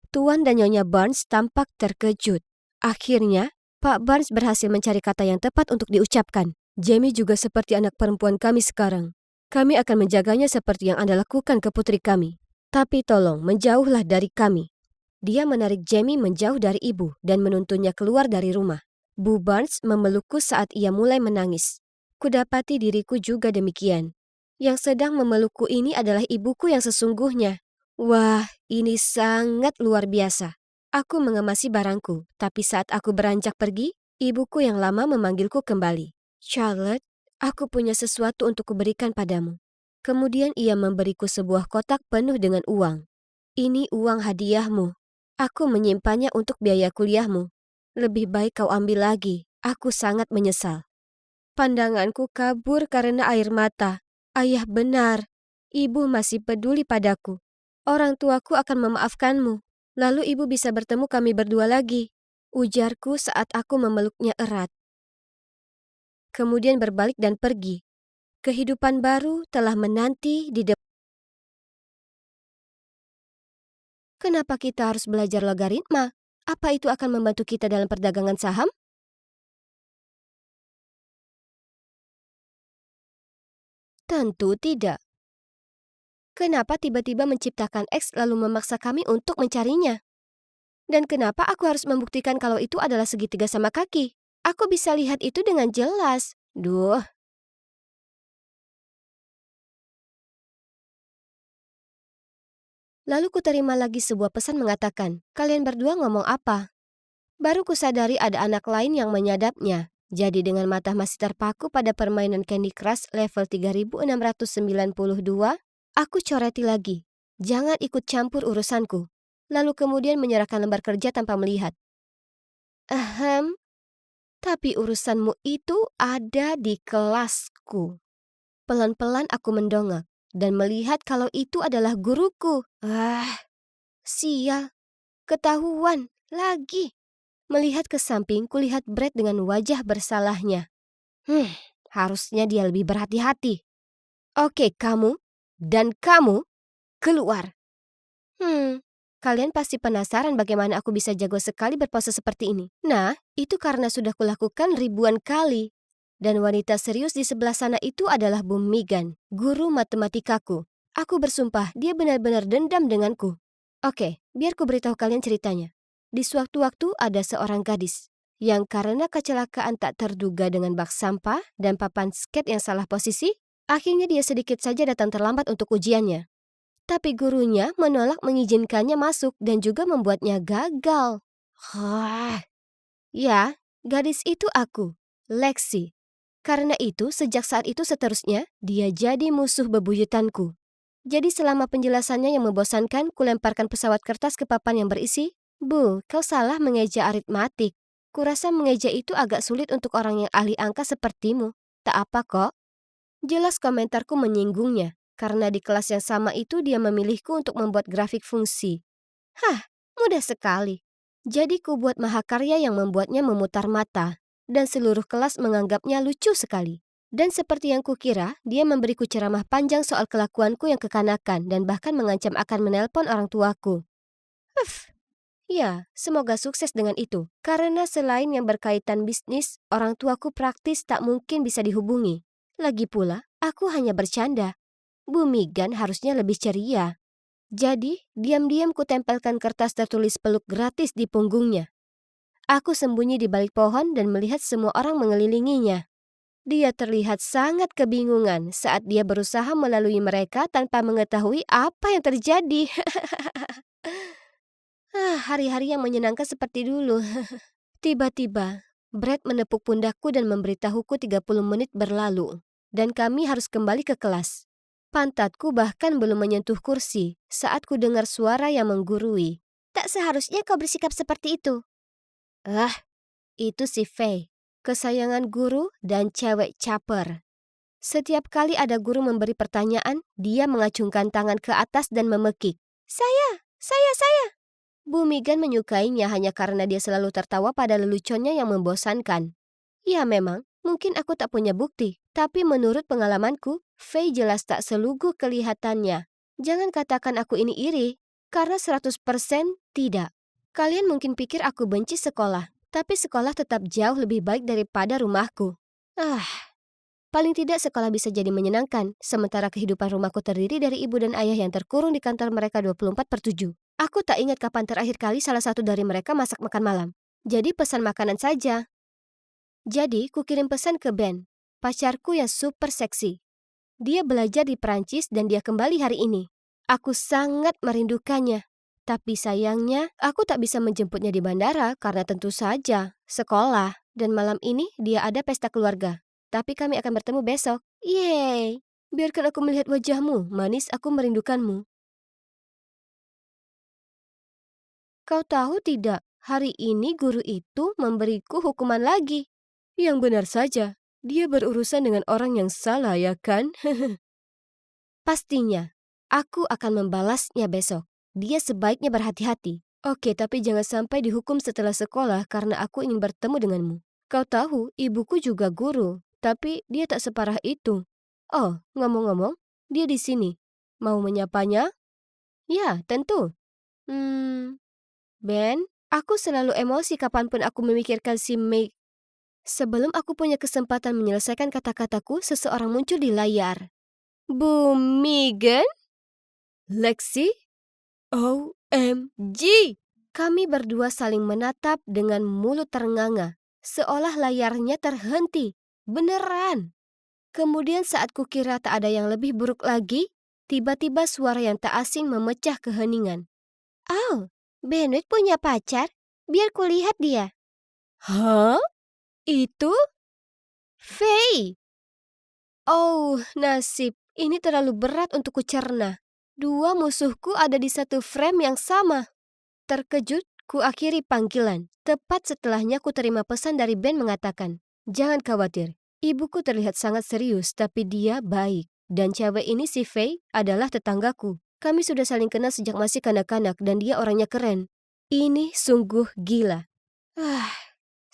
Tuan dan Nyonya Barnes tampak terkejut. Akhirnya, Pak Barnes berhasil mencari kata yang tepat untuk diucapkan. Jamie juga seperti anak perempuan kami sekarang. Kami akan menjaganya seperti yang Anda lakukan ke putri kami. Tapi tolong, menjauhlah dari kami. Dia menarik Jamie menjauh dari ibu dan menuntunnya keluar dari rumah. Bu Barnes memelukku saat ia mulai menangis. Kudapati diriku juga demikian. Yang sedang memelukku ini adalah ibuku yang sesungguhnya. Wah, ini sangat luar biasa. Aku mengemasi barangku, tapi saat aku beranjak pergi, ibuku yang lama memanggilku kembali. Charlotte, aku punya sesuatu untuk kuberikan padamu. Kemudian ia memberiku sebuah kotak penuh dengan uang. Ini uang hadiahmu. Aku menyimpannya untuk biaya kuliahmu. Lebih baik kau ambil lagi. Aku sangat menyesal. Pandanganku kabur karena air mata. Ayah benar. Ibu masih peduli padaku. Orang tuaku akan memaafkanmu. Lalu ibu bisa bertemu kami berdua lagi. Ujarku saat aku memeluknya erat. Kemudian berbalik dan pergi. Kehidupan baru telah menanti di depan. Kenapa kita harus belajar logaritma? Apa itu akan membantu kita dalam perdagangan saham? Tentu tidak. Kenapa tiba-tiba menciptakan X lalu memaksa kami untuk mencarinya? Dan kenapa aku harus membuktikan kalau itu adalah segitiga sama kaki? Aku bisa lihat itu dengan jelas. Duh. Lalu kuterima lagi sebuah pesan mengatakan, kalian berdua ngomong apa? Baru kusadari ada anak lain yang menyadapnya. Jadi dengan mata masih terpaku pada permainan Candy Crush level 3692, aku coreti lagi. Jangan ikut campur urusanku. Lalu kemudian menyerahkan lembar kerja tanpa melihat. Ahem, tapi urusanmu itu ada di kelasku. Pelan-pelan aku mendongak dan melihat kalau itu adalah guruku. Sial, ketahuan lagi. Melihat ke samping, kulihat Brad dengan wajah bersalahnya. Harusnya dia lebih berhati-hati. Oke, kamu dan kamu keluar. Kalian pasti penasaran bagaimana aku bisa jago sekali berpose seperti ini. Nah, itu karena sudah kulakukan ribuan kali. Dan wanita serius di sebelah sana itu adalah Bu Megan, guru matematikaku. Aku bersumpah dia benar-benar dendam denganku. Oke, biar ku beritahu kalian ceritanya. Di sewaktu-waktu ada seorang gadis yang karena kecelakaan tak terduga dengan bak sampah dan papan skate yang salah posisi, akhirnya dia sedikit saja datang terlambat untuk ujiannya. Tapi gurunya menolak mengizinkannya masuk dan juga membuatnya gagal. Ya, gadis itu aku, Lexi. Karena itu, sejak saat itu seterusnya, dia jadi musuh bebuyutanku. Jadi selama penjelasannya yang membosankan, kulemparkan pesawat kertas ke papan yang berisi, "Bu, kau salah mengeja aritmatik. Kurasa mengeja itu agak sulit untuk orang yang ahli angka sepertimu." "Tak apa kok." Jelas komentarku menyinggungnya, karena di kelas yang sama itu dia memilihku untuk membuat grafik fungsi. Hah, mudah sekali. Jadi ku buat mahakarya yang membuatnya memutar mata, dan seluruh kelas menganggapnya lucu sekali. Dan seperti yang kukira, dia memberiku ceramah panjang soal kelakuanku yang kekanakan dan bahkan mengancam akan menelpon orang tuaku. Uff, ya, semoga sukses dengan itu. Karena selain yang berkaitan bisnis, orang tuaku praktis tak mungkin bisa dihubungi. Lagi pula, aku hanya bercanda. Bu Migan harusnya lebih ceria. Jadi, diam-diam kutempelkan kertas tertulis peluk gratis di punggungnya. Aku sembunyi di balik pohon dan melihat semua orang mengelilinginya. Dia terlihat sangat kebingungan saat dia berusaha melalui mereka tanpa mengetahui apa yang terjadi. Hari-hari yang menyenangkan seperti dulu. Tiba-tiba, Brad menepuk pundakku dan memberitahuku 30 menit berlalu. Dan kami harus kembali ke kelas. Pantatku bahkan belum menyentuh kursi saat ku dengar suara yang menggurui. Tak seharusnya kau bersikap seperti itu. Itu si Faye, kesayangan guru dan cewek caper. Setiap kali ada guru memberi pertanyaan, dia mengacungkan tangan ke atas dan memekik. Saya. Bu Megan menyukainya hanya karena dia selalu tertawa pada leluconnya yang membosankan. Ya memang, mungkin aku tak punya bukti, tapi menurut pengalamanku, Faye jelas tak seluguh kelihatannya. Jangan katakan aku ini iri, karena 100% tidak. Kalian mungkin pikir aku benci sekolah, tapi sekolah tetap jauh lebih baik daripada rumahku. Paling tidak sekolah bisa jadi menyenangkan, sementara kehidupan rumahku terdiri dari ibu dan ayah yang terkurung di kantor mereka 24/7. Aku tak ingat kapan terakhir kali salah satu dari mereka masak makan malam. Jadi pesan makanan saja. Jadi, kukirim pesan ke Ben, pacarku yang super seksi. Dia belajar di Perancis dan dia kembali hari ini. Aku sangat merindukannya. Tapi sayangnya, aku tak bisa menjemputnya di bandara karena tentu saja sekolah. Dan malam ini dia ada pesta keluarga. Tapi kami akan bertemu besok. Yeay! Biarkan aku melihat wajahmu, manis aku merindukanmu. Kau tahu tidak, hari ini guru itu memberiku hukuman lagi. Yang benar saja, dia berurusan dengan orang yang salah ya kan? Pastinya, aku akan membalasnya besok. Dia sebaiknya berhati-hati. Oke, tapi jangan sampai dihukum setelah sekolah karena aku ingin bertemu denganmu. Kau tahu, ibuku juga guru, tapi dia tak separah itu. Oh, ngomong-ngomong, dia di sini. Mau menyapanya? Ya, tentu. Ben, aku selalu emosi kapanpun aku memikirkan si Meg. Sebelum aku punya kesempatan menyelesaikan kata-kataku, seseorang muncul di layar. Bu Megan? Lexi? OMG! Kami berdua saling menatap dengan mulut ternganga, seolah layarnya terhenti. Beneran! Kemudian saat kukira tak ada yang lebih buruk lagi, tiba-tiba suara yang tak asing memecah keheningan. Oh, Benoit punya pacar? Biar kulihat dia. Hah? Itu? Faye! Oh, nasib. Ini terlalu berat untuk kucerna. Dua musuhku ada di satu frame yang sama. Terkejut, ku akhiri panggilan. Tepat setelahnya ku terima pesan dari Ben mengatakan, "Jangan khawatir, ibuku terlihat sangat serius tapi dia baik. Dan cewek ini si Faye adalah tetanggaku. Kami sudah saling kenal sejak masih kanak-kanak dan dia orangnya keren. Ini sungguh gila."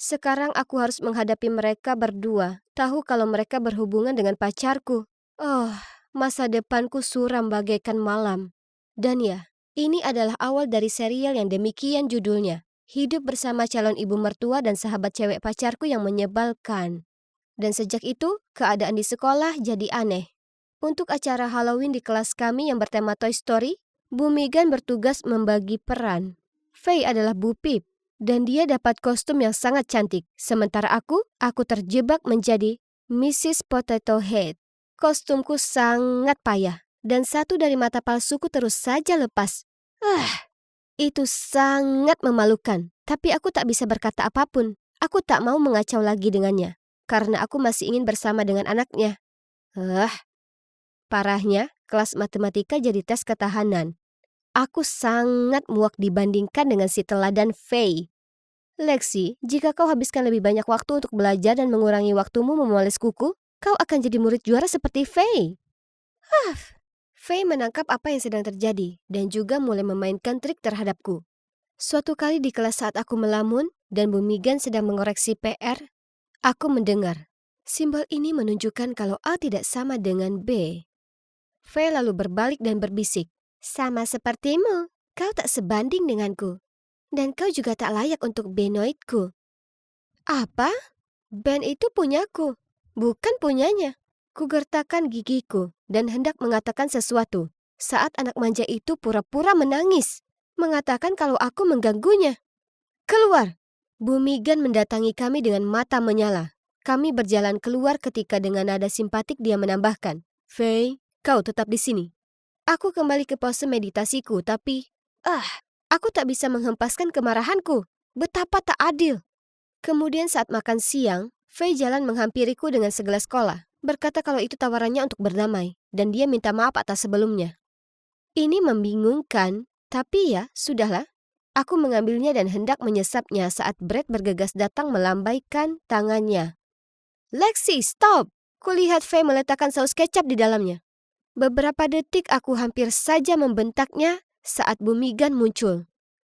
Sekarang aku harus menghadapi mereka berdua. Tahu kalau mereka berhubungan dengan pacarku. Oh, masa depanku suram bagaikan malam. Dan ya, ini adalah awal dari serial yang demikian judulnya. Hidup bersama calon ibu mertua dan sahabat cewek pacarku yang menyebalkan. Dan sejak itu, keadaan di sekolah jadi aneh. Untuk acara Halloween di kelas kami yang bertema Toy Story, Bu Megan bertugas membagi peran. Faye adalah Bu Pip, dan dia dapat kostum yang sangat cantik. Sementara aku terjebak menjadi Mrs. Potato Head. Kostumku sangat payah, dan satu dari mata palsuku terus saja lepas. Itu sangat memalukan, tapi aku tak bisa berkata apapun. Aku tak mau mengacau lagi dengannya, karena aku masih ingin bersama dengan anaknya. Parahnya, kelas matematika jadi tes ketahanan. Aku sangat muak dibandingkan dengan si teladan Faye. Lexi, jika kau habiskan lebih banyak waktu untuk belajar dan mengurangi waktumu memoles kuku, kau akan jadi murid juara seperti Faye. Faye menangkap apa yang sedang terjadi dan juga mulai memainkan trik terhadapku. Suatu kali di kelas saat aku melamun dan Bu Megan sedang mengoreksi PR, aku mendengar. Simbol ini menunjukkan kalau A tidak sama dengan B. Faye lalu berbalik dan berbisik. Sama sepertimu, kau tak sebanding denganku. Dan kau juga tak layak untuk benoidku. Apa? Ben itu punyaku, bukan punyanya. Kugertakkan gigiku dan hendak mengatakan sesuatu saat anak manja itu pura-pura menangis, mengatakan kalau aku mengganggunya. Keluar! Bu Megan mendatangi kami dengan mata menyala. Kami berjalan keluar ketika dengan nada simpatik dia menambahkan, Faye, kau tetap di sini. Aku kembali ke pose meditasiku, tapi aku tak bisa menghempaskan kemarahanku. Betapa tak adil. Kemudian saat makan siang, Faye jalan menghampiriku dengan segelas cola, berkata kalau itu tawarannya untuk berdamai, dan dia minta maaf atas sebelumnya. Ini membingungkan, tapi ya, sudahlah. Aku mengambilnya dan hendak menyesapnya saat Brett bergegas datang melambaikan tangannya. Lexi, stop! Kulihat Faye meletakkan saus kecap di dalamnya. Beberapa detik aku hampir saja membentaknya saat Bu Megan muncul.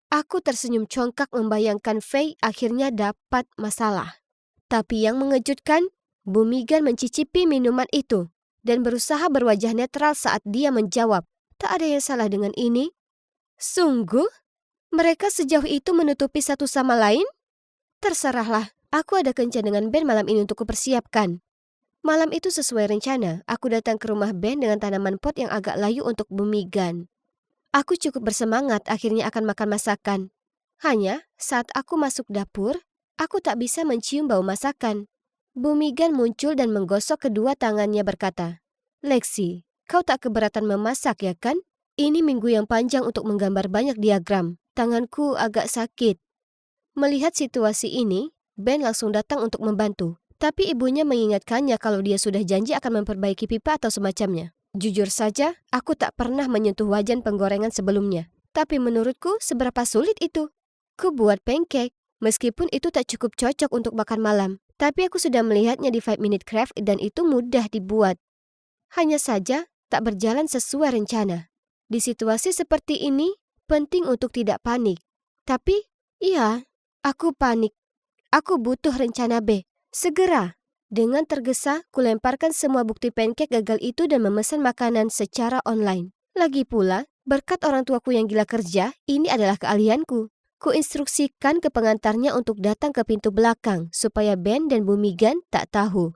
Aku tersenyum congkak membayangkan Faye akhirnya dapat masalah. Tapi yang mengejutkan, Bu Megan mencicipi minuman itu dan berusaha berwajah netral saat dia menjawab, tak ada yang salah dengan ini. Sungguh? Mereka sejauh itu menutupi satu sama lain? Terserahlah, aku ada kencan dengan Ben malam ini untuk kupersiapkan. Malam itu sesuai rencana, aku datang ke rumah Ben dengan tanaman pot yang agak layu untuk Bu Megan. Aku cukup bersemangat akhirnya akan makan masakan. Hanya saat aku masuk dapur, aku tak bisa mencium bau masakan. Bu Megan muncul dan menggosok kedua tangannya berkata, Lexi, kau tak keberatan memasak ya kan? Ini minggu yang panjang untuk menggambar banyak diagram. Tanganku agak sakit. Melihat situasi ini, Ben langsung datang untuk membantu. Tapi ibunya mengingatkannya kalau dia sudah janji akan memperbaiki pipa atau semacamnya. Jujur saja, aku tak pernah menyentuh wajan penggorengan sebelumnya. Tapi menurutku, seberapa sulit itu? Ku buat pancake, meskipun itu tak cukup cocok untuk makan malam. Tapi aku sudah melihatnya di 5 Minute Craft dan itu mudah dibuat. Hanya saja, tak berjalan sesuai rencana. Di situasi seperti ini, penting untuk tidak panik. Tapi, iya, aku panik. Aku butuh rencana B. Segera. Dengan tergesa, kulemparkan semua bukti pancake gagal itu dan memesan makanan secara online. Lagi pula, berkat orang tuaku yang gila kerja, ini adalah keahlianku. Kuinstruksikan ke pengantarnya untuk datang ke pintu belakang, supaya Ben dan Bu Megan tak tahu.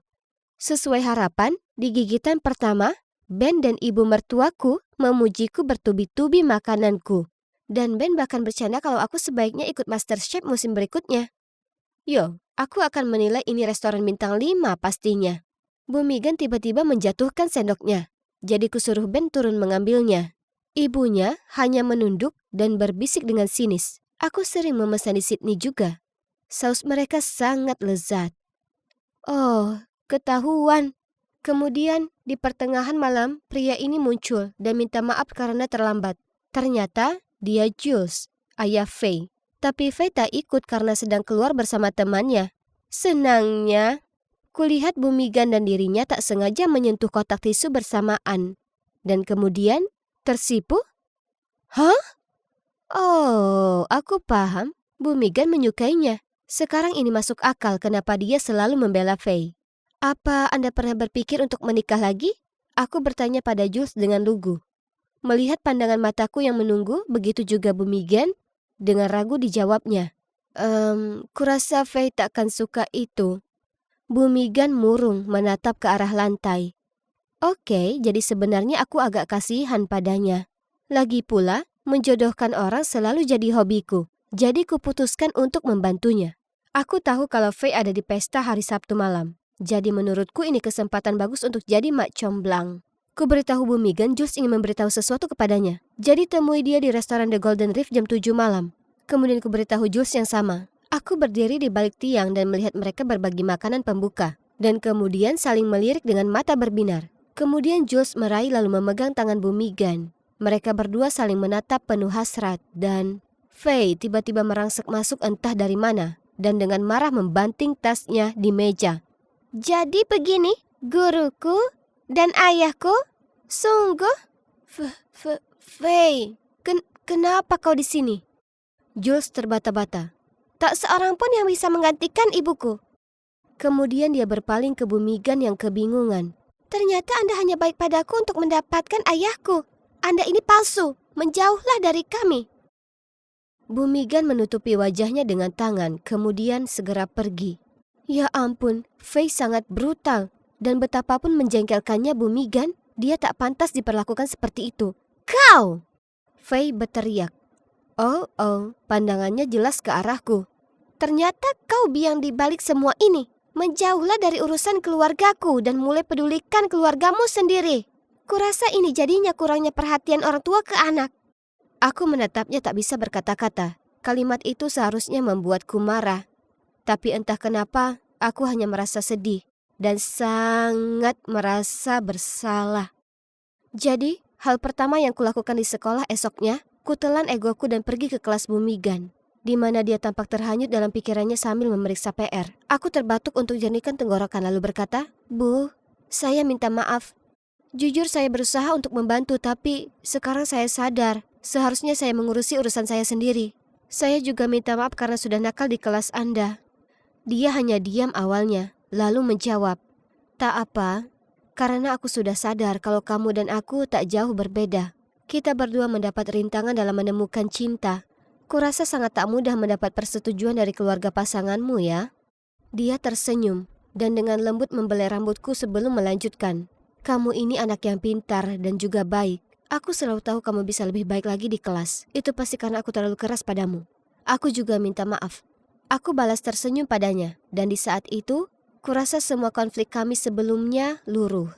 Sesuai harapan, di gigitan pertama, Ben dan ibu mertuaku memujiku bertubi-tubi makananku. Dan Ben bahkan bercanda kalau aku sebaiknya ikut MasterChef musim berikutnya. Yo, aku akan menilai ini restoran bintang 5 pastinya. Bu Megan tiba-tiba menjatuhkan sendoknya. Jadi kusuruh Ben turun mengambilnya. Ibunya hanya menunduk dan berbisik dengan sinis. Aku sering memesan di Sydney juga. Saus mereka sangat lezat. Oh, ketahuan. Kemudian di pertengahan malam pria ini muncul dan minta maaf karena terlambat. Ternyata dia Jules, ayah Faye. Tapi Faye tak ikut karena sedang keluar bersama temannya. Senangnya, kulihat Bu Megan dan dirinya tak sengaja menyentuh kotak tisu bersamaan. Dan kemudian, tersipu? Hah? Oh, aku paham. Bu Megan menyukainya. Sekarang ini masuk akal kenapa dia selalu membela Faye. Apa Anda pernah berpikir untuk menikah lagi? Aku bertanya pada Jules dengan lugu. Melihat pandangan mataku yang menunggu, begitu juga Bu Megan. Dengan ragu dijawabnya, kurasa Faye takkan suka itu. Bu Megan murung menatap ke arah lantai. Oke, jadi sebenarnya aku agak kasihan padanya. Lagi pula, menjodohkan orang selalu jadi hobiku. Jadi kuputuskan untuk membantunya. Aku tahu kalau Faye ada di pesta hari Sabtu malam. Jadi menurutku ini kesempatan bagus untuk jadi mak comblang. Ku beritahu Bu Megan Jules ingin memberitahu sesuatu kepadanya. Jadi temui dia di restoran The Golden Reef jam 7 malam. Kemudian ku beritahu Jules yang sama. Aku berdiri di balik tiang dan melihat mereka berbagi makanan pembuka. Dan kemudian saling melirik dengan mata berbinar. Kemudian Jules meraih lalu memegang tangan Bu Megan. Mereka berdua saling menatap penuh hasrat dan Faye tiba-tiba merangsek masuk entah dari mana dan dengan marah membanting tasnya di meja. Jadi begini, guruku dan ayahku? Sungguh? Faye, kenapa kau di sini? Jules terbata-bata. Tak seorang pun yang bisa menggantikan ibuku. Kemudian dia berpaling ke Bu Megan yang kebingungan. Ternyata Anda hanya baik padaku untuk mendapatkan ayahku. Anda ini palsu, menjauhlah dari kami. Bu Megan menutupi wajahnya dengan tangan, kemudian segera pergi. Ya ampun, Faye sangat brutal. Dan betapapun menjengkelkannya Bu Megan, dia tak pantas diperlakukan seperti itu. Kau! Faye berteriak. Oh, pandangannya jelas ke arahku. Ternyata kau biang di balik semua ini. Menjauhlah dari urusan keluargaku dan mulai pedulikan keluargamu sendiri. Kurasa ini jadinya kurangnya perhatian orang tua ke anak. Aku menatapnya tak bisa berkata-kata. Kalimat itu seharusnya membuatku marah. Tapi entah kenapa, aku hanya merasa sedih dan sangat merasa bersalah. Jadi, hal pertama yang kulakukan di sekolah esoknya, kutelan egoku dan pergi ke kelas Bu Megan, di mana dia tampak terhanyut dalam pikirannya sambil memeriksa PR. Aku terbatuk untuk jernihkan tenggorokan lalu berkata, Bu, saya minta maaf. Jujur saya berusaha untuk membantu, tapi sekarang saya sadar, seharusnya saya mengurusi urusan saya sendiri. Saya juga minta maaf karena sudah nakal di kelas Anda. Dia hanya diam awalnya, lalu menjawab, tak apa, karena aku sudah sadar kalau kamu dan aku tak jauh berbeda. Kita berdua mendapat rintangan dalam menemukan cinta. Kurasa sangat tak mudah mendapat persetujuan dari keluarga pasanganmu ya. Dia tersenyum dan dengan lembut membelai rambutku sebelum melanjutkan. Kamu ini anak yang pintar dan juga baik. Aku selalu tahu kamu bisa lebih baik lagi di kelas. Itu pasti karena aku terlalu keras padamu. Aku juga minta maaf. Aku balas tersenyum padanya dan di saat itu, kurasa semua konflik kami sebelumnya luruh.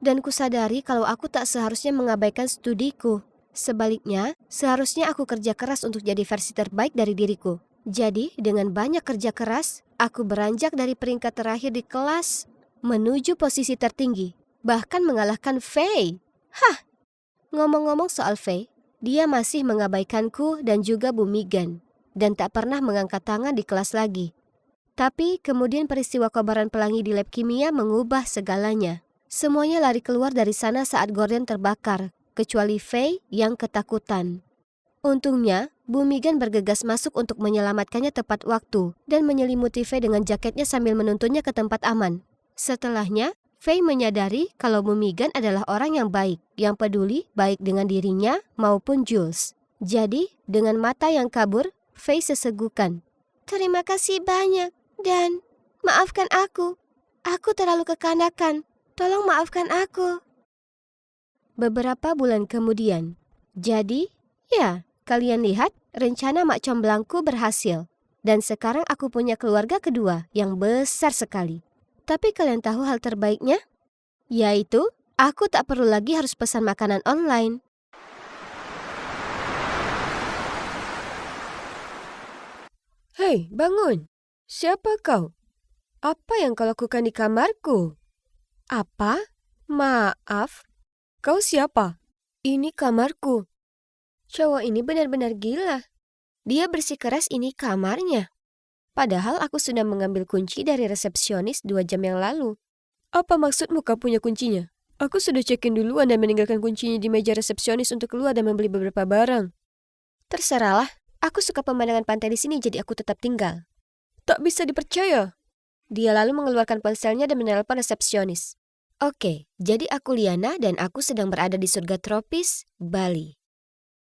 Dan kusadari kalau aku tak seharusnya mengabaikan studiku. Sebaliknya, seharusnya aku kerja keras untuk jadi versi terbaik dari diriku. Jadi, dengan banyak kerja keras, aku beranjak dari peringkat terakhir di kelas menuju posisi tertinggi, bahkan mengalahkan Faye. Hah! Ngomong-ngomong soal Faye, dia masih mengabaikanku dan juga Bu Megan, dan tak pernah mengangkat tangan di kelas lagi. Tapi kemudian peristiwa kobaran pelangi di lab kimia mengubah segalanya. Semuanya lari keluar dari sana saat gorden terbakar, kecuali Faye yang ketakutan. Untungnya, Bu Megan bergegas masuk untuk menyelamatkannya tepat waktu dan menyelimuti Faye dengan jaketnya sambil menuntunnya ke tempat aman. Setelahnya, Faye menyadari kalau Bu Megan adalah orang yang baik, yang peduli baik dengan dirinya maupun Jules. Jadi, dengan mata yang kabur, Faye sesegukan. Terima kasih banyak dan maafkan aku. Aku terlalu kekanakan. Tolong maafkan aku. Beberapa bulan kemudian. Jadi, ya, kalian lihat rencana Mak Comblangku berhasil. Dan sekarang aku punya keluarga kedua yang besar sekali. Tapi kalian tahu hal terbaiknya? Yaitu, aku tak perlu lagi harus pesan makanan online. Hei, bangun. Siapa kau? Apa yang kau lakukan di kamarku? Apa? Maaf. Kau siapa? Ini kamarku. Cowok ini benar-benar gila. Dia bersikeras ini kamarnya. Padahal aku sudah mengambil kunci dari resepsionis 2 jam yang lalu. Apa maksudmu kau punya kuncinya? Aku sudah check-in duluan dan meninggalkan kuncinya di meja resepsionis untuk keluar dan membeli beberapa barang. Terserahlah. Aku suka pemandangan pantai di sini jadi aku tetap tinggal. Tak bisa dipercaya. Dia lalu mengeluarkan ponselnya dan menelpon resepsionis. Oke, jadi aku Liana dan aku sedang berada di surga tropis, Bali.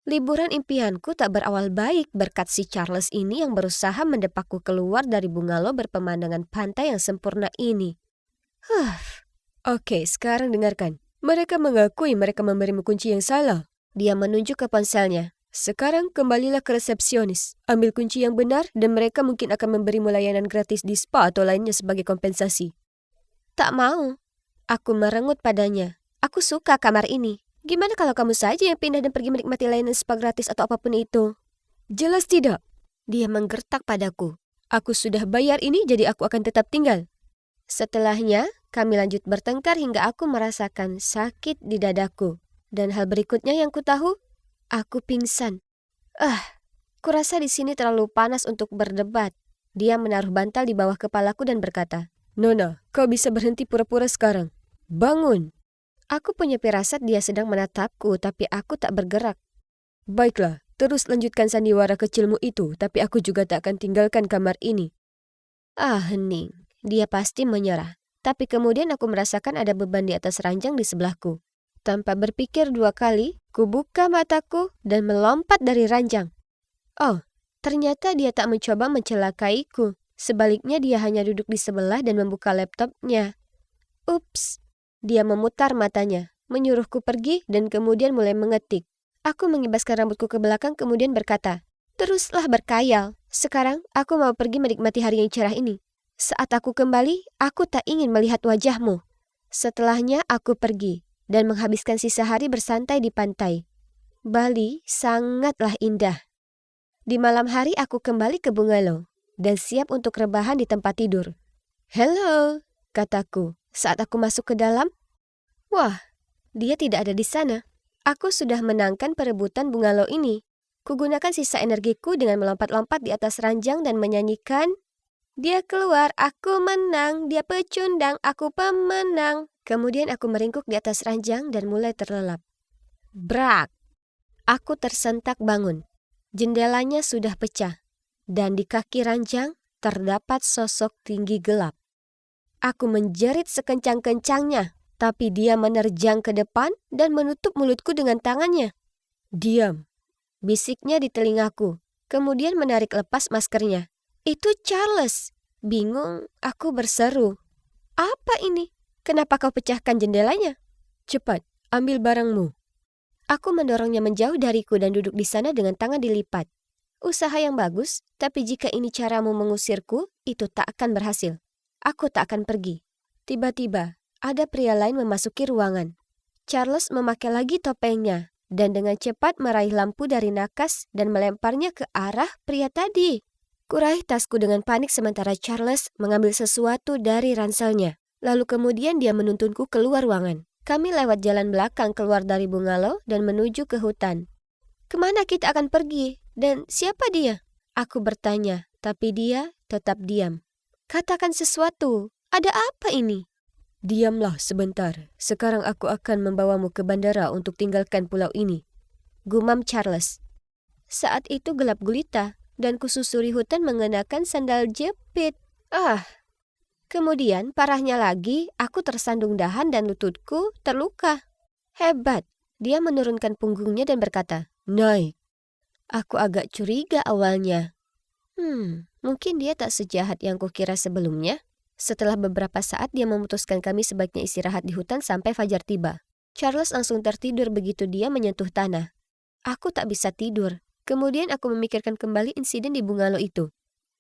Liburan impianku tak berawal baik berkat si Charles ini yang berusaha mendepakku keluar dari bungalow berpemandangan pantai yang sempurna ini. Oke, sekarang dengarkan. Mereka mengakui mereka memberimu kunci yang salah. Dia menunjuk ke ponselnya. Sekarang kembalilah ke resepsionis. Ambil kunci yang benar dan mereka mungkin akan memberimu layanan gratis di spa atau lainnya sebagai kompensasi. Tak mau. Aku merengut padanya. Aku suka kamar ini. Gimana kalau kamu saja yang pindah dan pergi menikmati layanan spa gratis atau apapun itu? Jelas tidak. Dia menggertak padaku. Aku sudah bayar ini jadi aku akan tetap tinggal. Setelahnya, Kami lanjut bertengkar hingga aku merasakan sakit di dadaku. Dan hal berikutnya yang ku tahu, aku pingsan. Kurasa di sini terlalu panas untuk berdebat. Dia menaruh bantal di bawah kepalaku dan berkata, "Nona, kau bisa berhenti pura-pura sekarang. Bangun." Aku punya firasat dia sedang menatapku, tapi aku tak bergerak. "Baiklah, terus lanjutkan sandiwara kecilmu itu, tapi aku juga tak akan tinggalkan kamar ini." Hening. Dia pasti menyerah. Tapi kemudian aku merasakan ada beban di atas ranjang di sebelahku. Tanpa berpikir 2 kali, ku buka mataku dan melompat dari ranjang. Oh, ternyata dia tak mencoba mencelakaiku. Sebaliknya dia hanya duduk di sebelah dan membuka laptopnya. Ups. Dia memutar matanya, menyuruhku pergi dan kemudian mulai mengetik. Aku mengibaskan rambutku ke belakang kemudian berkata, "Teruslah berkhayal. Sekarang aku mau pergi menikmati hari yang cerah ini. Saat aku kembali, aku tak ingin melihat wajahmu." Setelahnya aku pergi dan menghabiskan sisa hari bersantai di pantai. Bali sangatlah indah. Di malam hari aku kembali ke bungalow dan siap untuk rebahan di tempat tidur. "Hello," kataku saat aku masuk ke dalam. Wah, dia tidak ada di sana. Aku sudah menangkan perebutan bungalow ini. Kugunakan sisa energiku dengan melompat-lompat di atas ranjang dan menyanyikan, "Dia keluar, aku menang, dia pecundang, aku pemenang." Kemudian aku meringkuk di atas ranjang dan mulai terlelap. Brak! Aku tersentak bangun. Jendelanya sudah pecah, dan di kaki ranjang terdapat sosok tinggi gelap. Aku menjerit sekencang-kencangnya, tapi dia menerjang ke depan dan menutup mulutku dengan tangannya. "Diam," bisiknya di telingaku, kemudian menarik lepas maskernya. "Itu Charles." Bingung, aku berseru, "Apa ini? Kenapa kau pecahkan jendelanya? Cepat, ambil barangmu." Aku mendorongnya menjauh dariku dan duduk di sana dengan tangan dilipat. Usaha yang bagus, tapi jika ini caramu mengusirku, itu tak akan berhasil. Aku tak akan pergi. Tiba-tiba, ada pria lain memasuki ruangan. Charles memakai lagi topengnya dan dengan cepat meraih lampu dari nakas dan melemparnya ke arah pria tadi. Kuraih tasku dengan panik sementara Charles mengambil sesuatu dari ranselnya. Lalu kemudian dia menuntunku keluar ruangan. Kami lewat jalan belakang keluar dari bungalow dan menuju ke hutan. "Kemana kita akan pergi? Dan siapa dia?" Aku bertanya, tapi dia tetap diam. "Katakan sesuatu. Ada apa ini?" "Diamlah sebentar. Sekarang aku akan membawamu ke bandara untuk tinggalkan pulau ini," gumam Charles. Saat itu gelap gulita dan kususuri hutan mengenakan sandal jepit. Kemudian parahnya lagi, aku tersandung dahan dan lututku terluka. Hebat. Dia menurunkan punggungnya dan berkata, "Naik." Aku agak curiga awalnya. Mungkin dia tak sejahat yang kukira sebelumnya. Setelah beberapa saat dia memutuskan kami sebaiknya istirahat di hutan sampai fajar tiba. Charles langsung tertidur begitu dia menyentuh tanah. Aku tak bisa tidur. Kemudian aku memikirkan kembali insiden di bungalow itu.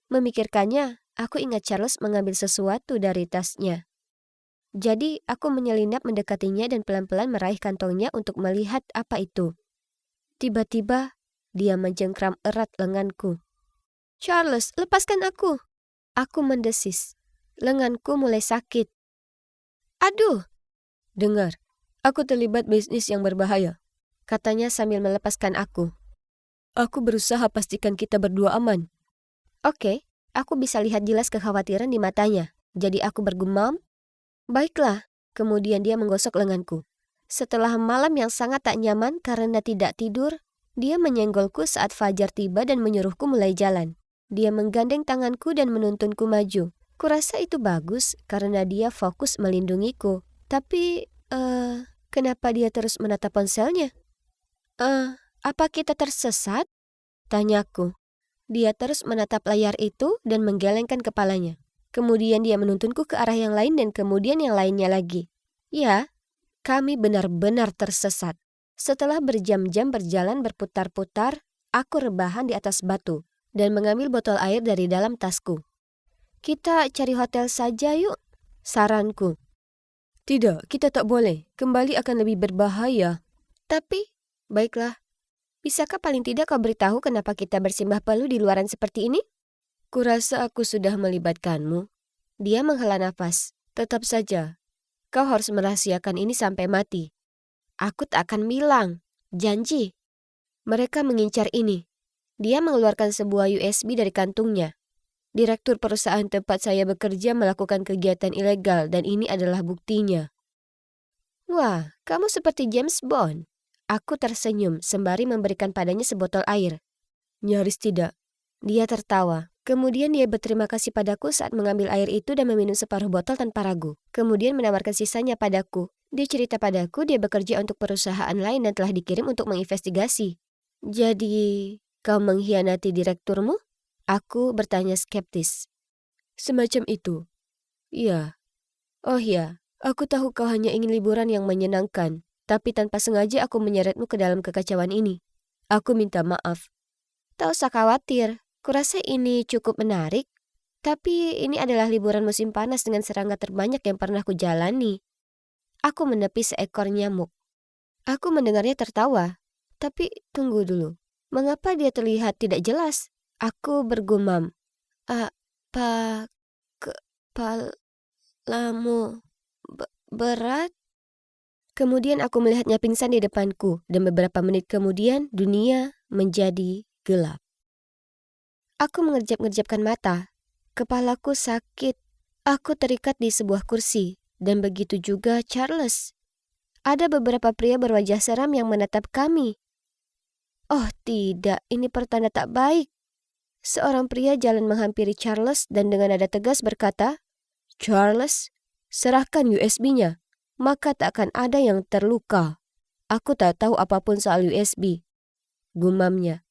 Memikirkannya, aku ingat Charles mengambil sesuatu dari tasnya. Jadi aku menyelinap mendekatinya dan pelan-pelan meraih kantongnya untuk melihat apa itu. Tiba-tiba, dia menjengkram erat lenganku. "Charles, lepaskan aku." Aku mendesis. Lenganku mulai sakit. "Aduh!" "Dengar, aku terlibat bisnis yang berbahaya," katanya sambil melepaskan aku. "Aku berusaha pastikan kita berdua aman." Oke, aku bisa lihat jelas kekhawatiran di matanya. Jadi aku bergumam, "Baiklah." Kemudian dia menggosok lenganku. Setelah malam yang sangat tak nyaman karena tidak tidur, dia menyenggolku saat fajar tiba dan menyuruhku mulai jalan. Dia menggandeng tanganku dan menuntunku maju. Kurasa itu bagus karena dia fokus melindungiku. Tapi, kenapa dia terus menatap ponselnya? Apa kita tersesat?" Tanyaku. Dia terus menatap layar itu dan menggelengkan kepalanya. Kemudian dia menuntunku ke arah yang lain dan kemudian yang lainnya lagi. Ya, kami benar-benar tersesat. Setelah berjam-jam berjalan berputar-putar, aku rebahan di atas batu dan mengambil botol air dari dalam tasku. "Kita cari hotel saja yuk," saranku. "Tidak, kita tak boleh. Kembali akan lebih berbahaya." "Tapi, baiklah. Bisakah paling tidak kau beritahu kenapa kita bersimbah peluh di luaran seperti ini?" "Kurasa aku sudah melibatkanmu." Dia menghela nafas. "Tetap saja, Kau harus merahasiakan ini sampai mati. Aku tak akan bilang. Janji. Mereka mengincar ini. Dia mengeluarkan sebuah USB dari kantungnya. Direktur perusahaan tempat saya bekerja melakukan kegiatan ilegal dan ini adalah buktinya. Wah, kamu seperti James Bond. Aku tersenyum sembari memberikan padanya sebotol air. Nyaris tidak. Dia tertawa. Kemudian dia berterima kasih padaku saat mengambil air itu dan meminum separuh botol tanpa ragu. Kemudian menawarkan sisanya padaku. Dia cerita padaku dia bekerja untuk perusahaan lain dan telah dikirim untuk menginvestigasi. Jadi, kau mengkhianati direkturmu? Aku bertanya skeptis. Semacam itu. Iya. Oh ya, aku tahu kau hanya ingin liburan yang menyenangkan. Tapi tanpa sengaja aku menyeretmu ke dalam kekacauan ini. Aku minta maaf. Tak usah khawatir. Kurasa ini cukup menarik. Tapi ini adalah liburan musim panas dengan serangga terbanyak yang pernah kujalani. Aku menepis seekor nyamuk. Aku mendengarnya tertawa. Tapi tunggu dulu. Mengapa dia terlihat tidak jelas? Aku bergumam. Apa kepalamu berat? Kemudian aku melihatnya pingsan di depanku. Dan beberapa menit kemudian dunia menjadi gelap. Aku mengerjap-ngerjapkan mata. Kepalaku sakit. Aku terikat di sebuah kursi. Dan begitu juga Charles. Ada beberapa pria berwajah seram yang menatap kami. Oh tidak, ini pertanda tak baik. Seorang pria jalan menghampiri Charles dan dengan nada tegas berkata, Charles, serahkan USB-nya. Maka tak akan ada yang terluka. Aku tak tahu apapun soal USB. Gumamnya.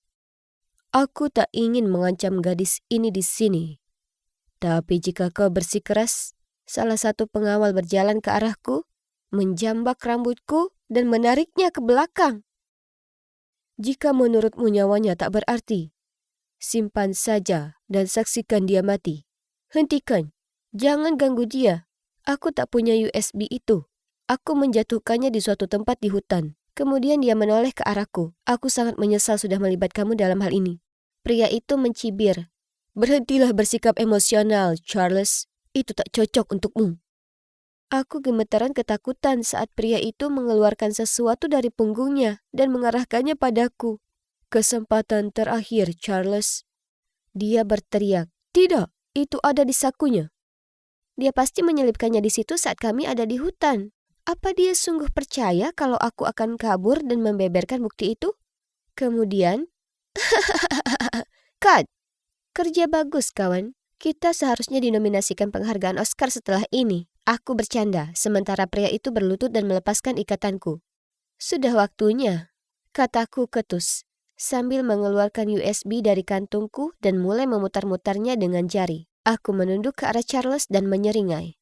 Aku tak ingin mengancam gadis ini di sini. Tapi jika kau bersikeras, salah satu pengawal berjalan ke arahku, menjambak rambutku dan menariknya ke belakang. Jika menurutmu nyawanya tak berarti, simpan saja dan saksikan dia mati. Hentikan, jangan ganggu dia. Aku tak punya USB itu. Aku menjatuhkannya di suatu tempat di hutan. Kemudian dia menoleh ke arahku. Aku sangat menyesal sudah melibat kamu dalam hal ini. Pria itu mencibir. Berhentilah bersikap emosional, Charles. Itu tak cocok untukmu. Aku gemetaran ketakutan saat pria itu mengeluarkan sesuatu dari punggungnya dan mengarahkannya padaku. Kesempatan terakhir, Charles. Dia berteriak. Tidak, itu ada di sakunya. Dia pasti menyelipkannya di situ saat kami ada di hutan. Apa dia sungguh percaya kalau aku akan kabur dan membeberkan bukti itu? Kemudian, Cut! Kerja bagus, kawan. Kita seharusnya dinominasikan penghargaan Oscar setelah ini. Aku bercanda, sementara pria itu berlutut dan melepaskan ikatanku. Sudah waktunya, kataku ketus, sambil mengeluarkan USB dari kantungku dan mulai memutar-mutarnya dengan jari. Aku menunduk ke arah Charles dan menyeringai.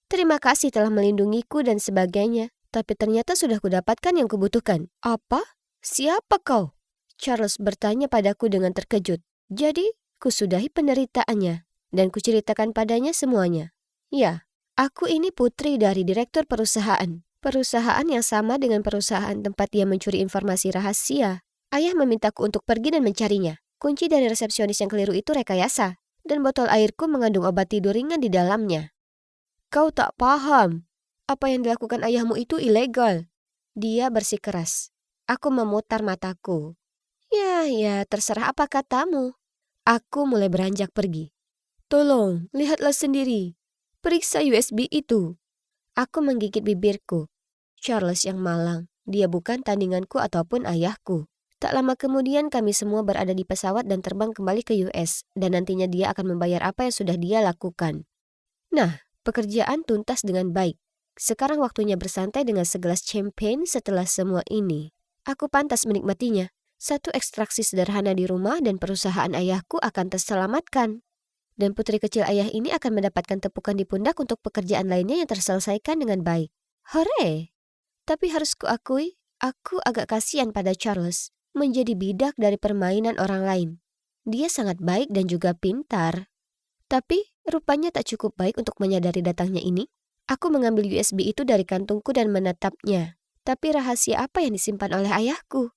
Terima kasih telah melindungiku dan sebagainya, tapi ternyata sudah kudapatkan yang kubutuhkan. Apa? Siapa kau? Charles bertanya padaku dengan terkejut. Jadi, kusudahi penderitaannya, dan kuceritakan padanya semuanya. Ya, aku ini putri dari direktur perusahaan. Perusahaan yang sama dengan perusahaan tempat dia mencuri informasi rahasia. Ayah memintaku untuk pergi dan mencarinya. Kunci dari resepsionis yang keliru itu rekayasa, dan botol airku mengandung obat tidur ringan di dalamnya. Kau tak paham. Apa yang dilakukan ayahmu itu ilegal. Dia bersikeras. Aku memutar mataku. Ya, terserah apa katamu. Aku mulai beranjak pergi. Tolong, lihatlah sendiri. Periksa USB itu. Aku menggigit bibirku. Charles yang malang. Dia bukan tandinganku ataupun ayahku. Tak lama kemudian kami semua berada di pesawat dan terbang kembali ke US. Dan nantinya dia akan membayar apa yang sudah dia lakukan. Nah, pekerjaan tuntas dengan baik. Sekarang waktunya bersantai dengan segelas champagne setelah semua ini. Aku pantas menikmatinya. Satu ekstraksi sederhana di rumah dan perusahaan ayahku akan terselamatkan. Dan putri kecil ayah ini akan mendapatkan tepukan di pundak untuk pekerjaan lainnya yang terselesaikan dengan baik. Hore! Tapi harus kuakui, aku agak kasihan pada Charles. Menjadi bidak dari permainan orang lain. Dia sangat baik dan juga pintar. Tapi rupanya tak cukup baik untuk menyadari datangnya ini. Aku mengambil USB itu dari kantungku dan menatapnya. Tapi rahasia apa yang disimpan oleh ayahku?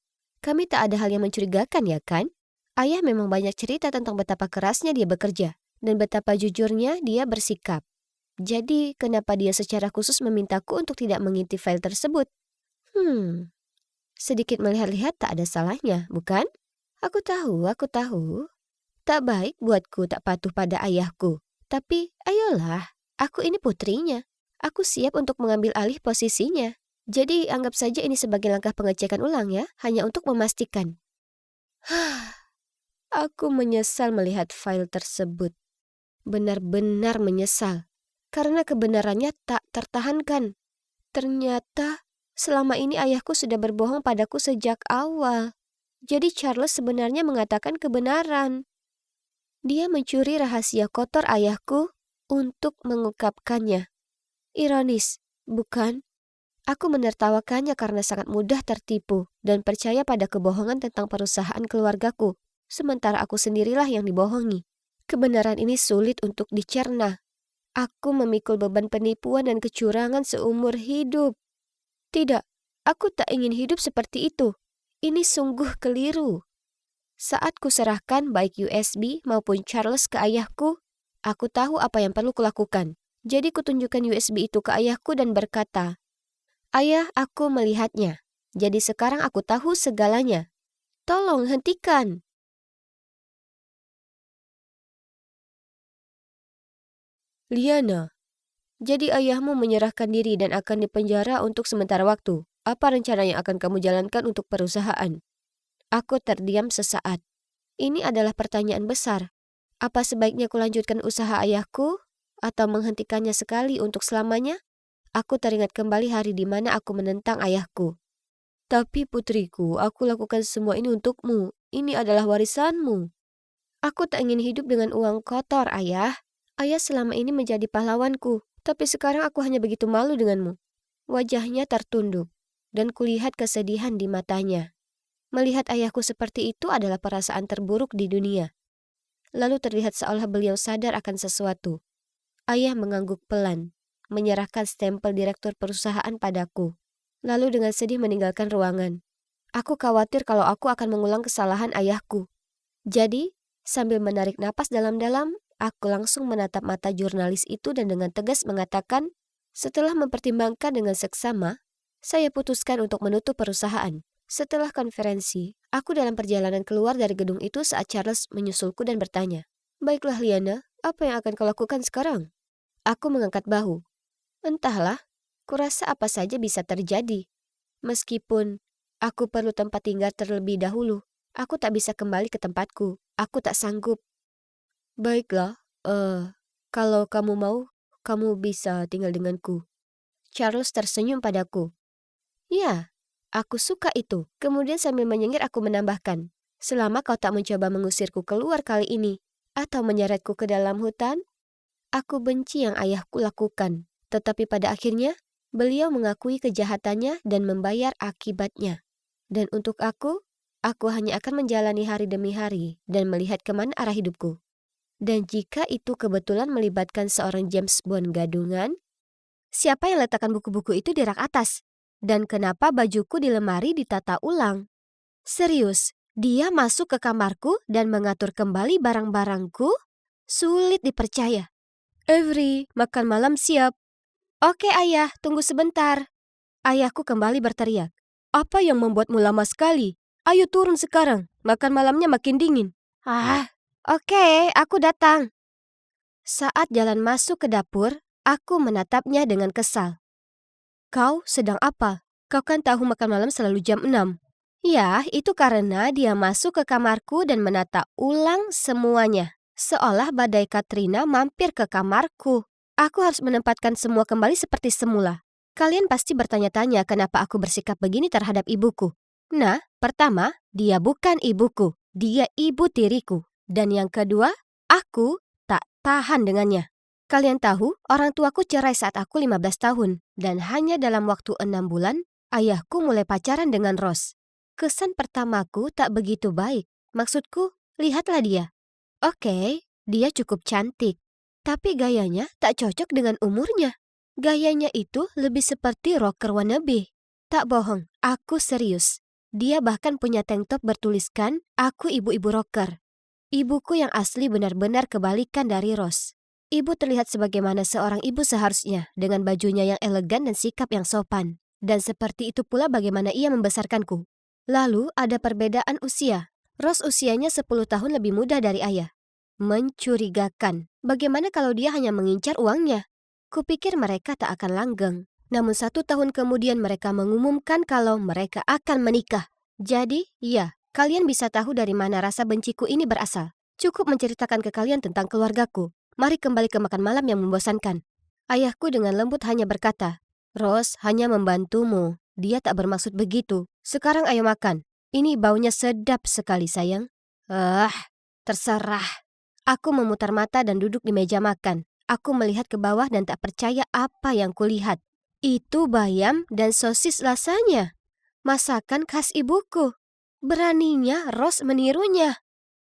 Kami tak ada hal yang mencurigakan, ya kan? Ayah memang banyak cerita tentang betapa kerasnya dia bekerja dan betapa jujurnya dia bersikap. Jadi, kenapa dia secara khusus memintaku untuk tidak mengintip file tersebut? Sedikit melihat-lihat tak ada salahnya, bukan? Aku tahu. Tak baik buatku tak patuh pada ayahku. Tapi, ayolah, aku ini putrinya. Aku siap untuk mengambil alih posisinya. Jadi, anggap saja ini sebagai langkah pengecekan ulang ya, hanya untuk memastikan. Aku menyesal melihat file tersebut. Benar-benar menyesal. Karena kebenarannya tak tertahankan. Ternyata selama ini ayahku sudah berbohong padaku sejak awal. Jadi Charles sebenarnya mengatakan kebenaran. Dia mencuri rahasia kotor ayahku untuk mengungkapkannya. Ironis, bukan? Aku menertawakannya karena sangat mudah tertipu dan percaya pada kebohongan tentang perusahaan keluargaku. Sementara aku sendirilah yang dibohongi. Kebenaran ini sulit untuk dicerna. Aku memikul beban penipuan dan kecurangan seumur hidup. Tidak, aku tak ingin hidup seperti itu. Ini sungguh keliru. Saat kuserahkan baik USB maupun Charles ke ayahku, aku tahu apa yang perlu kulakukan. Jadi kutunjukkan USB itu ke ayahku dan berkata, "Ayah, aku melihatnya. Jadi sekarang aku tahu segalanya. Tolong hentikan." Liana, jadi ayahmu menyerahkan diri dan akan dipenjara untuk sementara waktu. Apa rencana yang akan kamu jalankan untuk perusahaan? Aku terdiam sesaat. Ini adalah pertanyaan besar. Apa sebaiknya kulanjutkan usaha ayahku atau menghentikannya sekali untuk selamanya? Aku teringat kembali hari di mana aku menentang ayahku. Tapi putriku, aku lakukan semua ini untukmu. Ini adalah warisanmu. Aku tak ingin hidup dengan uang kotor, ayah. Ayah selama ini menjadi pahlawanku, tapi sekarang aku hanya begitu malu denganmu. Wajahnya tertunduk, dan kulihat kesedihan di matanya. Melihat ayahku seperti itu adalah perasaan terburuk di dunia. Lalu terlihat seolah beliau sadar akan sesuatu. Ayah mengangguk pelan, menyerahkan stempel direktur perusahaan padaku. Lalu dengan sedih meninggalkan ruangan. Aku khawatir kalau aku akan mengulang kesalahan ayahku. Jadi, sambil menarik napas dalam-dalam, aku langsung menatap mata jurnalis itu dan dengan tegas mengatakan, setelah mempertimbangkan dengan seksama, saya putuskan untuk menutup perusahaan. Setelah konferensi, aku dalam perjalanan keluar dari gedung itu saat Charles menyusulku dan bertanya, "Baiklah Liana, apa yang akan kau lakukan sekarang?" Aku mengangkat bahu. Entahlah, kurasa apa saja bisa terjadi. Meskipun aku perlu tempat tinggal terlebih dahulu, aku tak bisa kembali ke tempatku. Aku tak sanggup. Baiklah, kalau kamu mau, kamu bisa tinggal denganku. Charles tersenyum padaku. Ya, aku suka itu. Kemudian sambil menyengir aku menambahkan, selama kau tak mencoba mengusirku keluar kali ini, atau menyeretku ke dalam hutan, aku benci yang ayahku lakukan. Tetapi pada akhirnya, beliau mengakui kejahatannya dan membayar akibatnya. Dan untuk aku hanya akan menjalani hari demi hari dan melihat kemana arah hidupku. Dan jika itu kebetulan melibatkan seorang James Bond gadungan, siapa yang letakkan buku-buku itu di rak atas? Dan kenapa bajuku di lemari ditata ulang? Serius, dia masuk ke kamarku dan mengatur kembali barang-barangku? Sulit dipercaya. Avery, makan malam siap. Oke ayah, tunggu sebentar. Ayahku kembali berteriak. Apa yang membuatmu lama sekali? Ayo turun sekarang, makan malamnya makin dingin. Oke, aku datang. Saat jalan masuk ke dapur, aku menatapnya dengan kesal. Kau sedang apa? Kau kan tahu makan malam selalu jam 6. Ya, itu karena dia masuk ke kamarku dan menata ulang semuanya. Seolah badai Katrina mampir ke kamarku. Aku harus menempatkan semua kembali seperti semula. Kalian pasti bertanya-tanya kenapa aku bersikap begini terhadap ibuku. Nah, pertama, dia bukan ibuku. Dia ibu tiriku. Dan yang kedua, aku tak tahan dengannya. Kalian tahu, orang tuaku cerai saat aku 15 tahun. Dan hanya dalam waktu 6 bulan, ayahku mulai pacaran dengan Rose. Kesan pertamaku tak begitu baik. Maksudku, lihatlah dia. Oke, dia cukup cantik. Tapi gayanya tak cocok dengan umurnya. Gayanya itu lebih seperti rocker wannabe. Tak bohong, aku serius. Dia bahkan punya tank top bertuliskan, "Aku ibu-ibu rocker." Ibuku yang asli benar-benar kebalikan dari Rose. Ibu terlihat sebagaimana seorang ibu seharusnya, dengan bajunya yang elegan dan sikap yang sopan. Dan seperti itu pula bagaimana ia membesarkanku. Lalu ada perbedaan usia. Rose usianya 10 tahun lebih muda dari ayah. Mencurigakan. Bagaimana kalau dia hanya mengincar uangnya? Kupikir mereka tak akan langgeng. Namun 1 tahun kemudian mereka mengumumkan kalau mereka akan menikah. Jadi, ya, kalian bisa tahu dari mana rasa benciku ini berasal. Cukup menceritakan ke kalian tentang keluargaku. Mari kembali ke makan malam yang membosankan. Ayahku dengan lembut hanya berkata, Rose hanya membantumu. Dia tak bermaksud begitu. Sekarang ayo makan. Ini baunya sedap sekali, sayang. Terserah. Aku memutar mata dan duduk di meja makan. Aku melihat ke bawah dan tak percaya apa yang kulihat. Itu bayam dan sosis lasanya. Masakan khas ibuku. Beraninya Rose menirunya.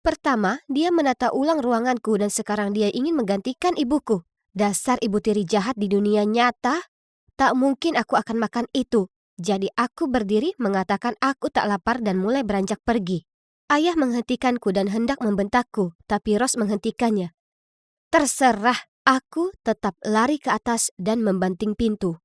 Pertama, dia menata ulang ruanganku dan sekarang dia ingin menggantikan ibuku. Dasar ibu tiri jahat di dunia nyata. Tak mungkin aku akan makan itu. Jadi aku berdiri mengatakan aku tak lapar dan mulai beranjak pergi. Ayah menghentikanku dan hendak membentakku, tapi Rose menghentikannya. Terserah, aku tetap lari ke atas dan membanting pintu.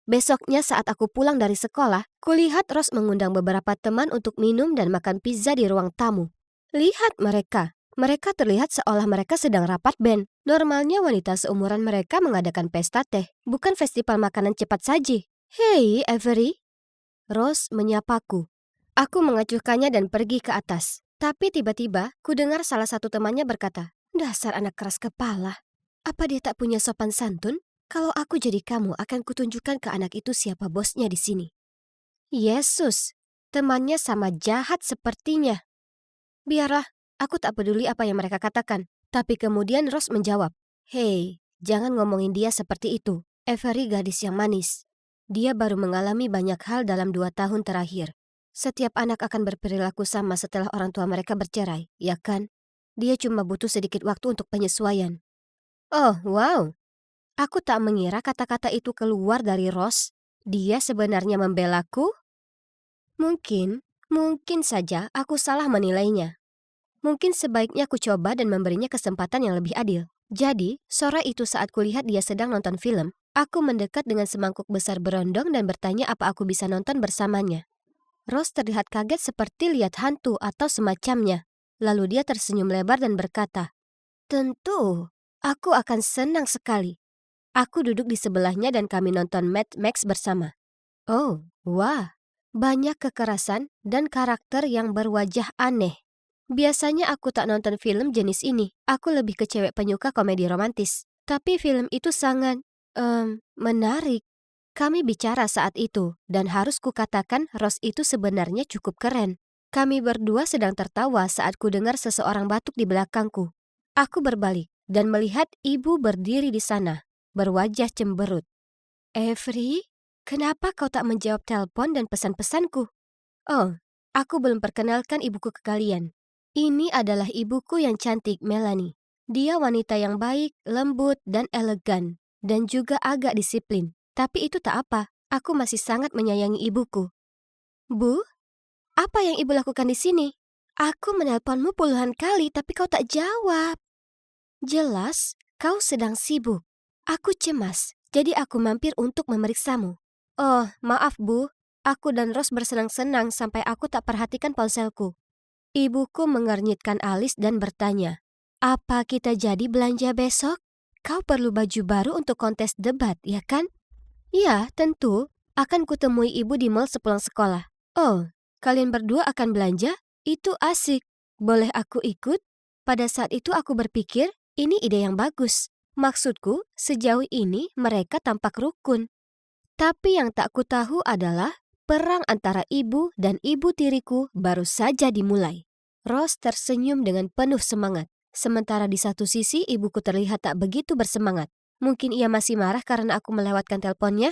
Besoknya saat aku pulang dari sekolah, kulihat Rose mengundang beberapa teman untuk minum dan makan pizza di ruang tamu. Lihat mereka. Mereka terlihat seolah mereka sedang rapat band. Normalnya wanita seumuran mereka mengadakan pesta teh, bukan festival makanan cepat saji. Hei, Avery. Rose menyapaku. Aku mengacuhkannya dan pergi ke atas. Tapi tiba-tiba, ku dengar salah satu temannya berkata, dasar anak keras kepala. Apa dia tak punya sopan santun? Kalau aku jadi kamu, akan kutunjukkan ke anak itu siapa bosnya di sini. Yesus, temannya sama jahat sepertinya. Biarlah, aku tak peduli apa yang mereka katakan. Tapi kemudian Rose menjawab, Hei, jangan ngomongin dia seperti itu. Avery gadis yang manis. Dia baru mengalami banyak hal dalam 2 tahun terakhir. Setiap anak akan berperilaku sama setelah orang tua mereka bercerai, ya kan? Dia cuma butuh sedikit waktu untuk penyesuaian. Oh, wow. Aku tak mengira kata-kata itu keluar dari Rose. Dia sebenarnya membelaku? Mungkin saja aku salah menilainya. Mungkin sebaiknya aku coba dan memberinya kesempatan yang lebih adil. Jadi, sore itu saat kulihat dia sedang nonton film, aku mendekat dengan semangkuk besar berondong dan bertanya apa aku bisa nonton bersamanya. Rose terlihat kaget seperti lihat hantu atau semacamnya. Lalu dia tersenyum lebar dan berkata, Tentu, aku akan senang sekali. Aku duduk di sebelahnya dan kami nonton Mad Max bersama. Oh, wah. Banyak kekerasan dan karakter yang berwajah aneh. Biasanya aku tak nonton film jenis ini. Aku lebih ke cewek penyuka komedi romantis. Tapi film itu sangat, menarik. Kami bicara saat itu, dan harus kukatakan Rose itu sebenarnya cukup keren. Kami berdua sedang tertawa saat ku dengar seseorang batuk di belakangku. Aku berbalik dan melihat ibu berdiri di sana, berwajah cemberut. Avery? Kenapa kau tak menjawab telepon dan pesan-pesanku? Oh, aku belum perkenalkan ibuku ke kalian. Ini adalah ibuku yang cantik, Melanie. Dia wanita yang baik, lembut, dan elegan. Dan juga agak disiplin. Tapi itu tak apa, aku masih sangat menyayangi ibuku. Bu, apa yang ibu lakukan di sini? Aku menelponmu puluhan kali, tapi kau tak jawab. Jelas, kau sedang sibuk. Aku cemas, jadi aku mampir untuk memeriksamu. Oh, maaf Bu, aku dan Rose bersenang-senang sampai aku tak perhatikan ponselku. Ibuku mengernyitkan alis dan bertanya, apa kita jadi belanja besok? Kau perlu baju baru untuk kontes debat, ya kan? Ya, tentu. Akan kutemui ibu di mall sepulang sekolah. Oh, kalian berdua akan belanja? Itu asik. Boleh aku ikut? Pada saat itu aku berpikir, ini ide yang bagus. Maksudku, sejauh ini mereka tampak rukun. Tapi yang tak kutahu adalah perang antara ibu dan ibu tiriku baru saja dimulai. Rose tersenyum dengan penuh semangat. Sementara di satu sisi ibuku terlihat tak begitu bersemangat. Mungkin ia masih marah karena aku melewatkan teleponnya.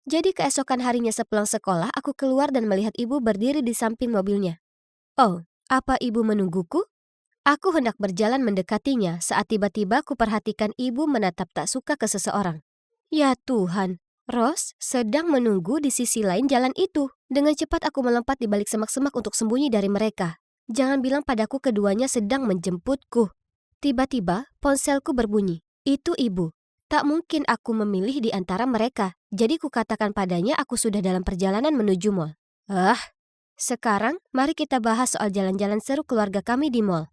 Jadi keesokan harinya sepulang sekolah aku keluar dan melihat ibu berdiri di samping mobilnya. Oh, apa ibu menungguku? Aku hendak berjalan mendekatinya saat tiba-tiba ku perhatikan ibu menatap tak suka ke seseorang. Ya Tuhan! Rose sedang menunggu di sisi lain jalan itu. Dengan cepat aku melompat di balik semak-semak untuk sembunyi dari mereka. Jangan bilang padaku keduanya sedang menjemputku. Tiba-tiba ponselku berbunyi. Itu ibu. Tak mungkin aku memilih di antara mereka. Jadi kukatakan padanya aku sudah dalam perjalanan menuju mall. Sekarang mari kita bahas soal jalan-jalan seru keluarga kami di mall.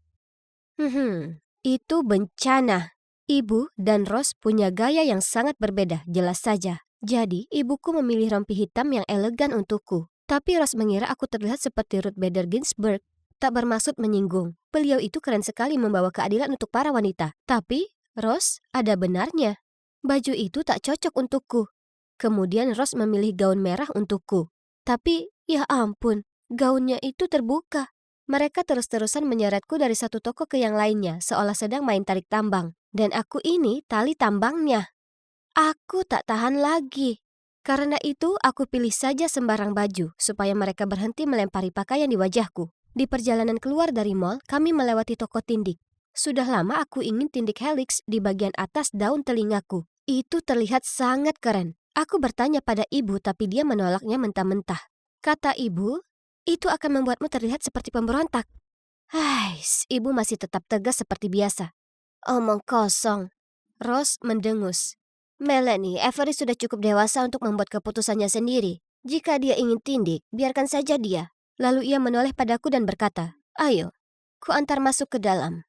Itu bencana. Ibu dan Rose punya gaya yang sangat berbeda, jelas saja. Jadi, ibuku memilih rompi hitam yang elegan untukku. Tapi Rose mengira aku terlihat seperti Ruth Bader Ginsburg. Tak bermaksud menyinggung. Beliau itu keren sekali membawa keadilan untuk para wanita. Tapi, Rose, ada benarnya. Baju itu tak cocok untukku. Kemudian Rose memilih gaun merah untukku. Tapi, ya ampun, gaunnya itu terbuka. Mereka terus-terusan menyeretku dari satu toko ke yang lainnya, seolah sedang main tarik tambang. Dan aku ini tali tambangnya. Aku tak tahan lagi. Karena itu, aku pilih saja sembarang baju, supaya mereka berhenti melempari pakaian di wajahku. Di perjalanan keluar dari mall, kami melewati toko tindik. Sudah lama aku ingin tindik helix di bagian atas daun telingaku. Itu terlihat sangat keren. Aku bertanya pada ibu, tapi dia menolaknya mentah-mentah. Kata ibu, itu akan membuatmu terlihat seperti pemberontak. Ibu masih tetap tegas seperti biasa. Omong kosong. Rose mendengus. Melanie, Avery sudah cukup dewasa untuk membuat keputusannya sendiri. Jika dia ingin tindik, biarkan saja dia. Lalu ia menoleh padaku dan berkata, ayo, ku antar masuk ke dalam.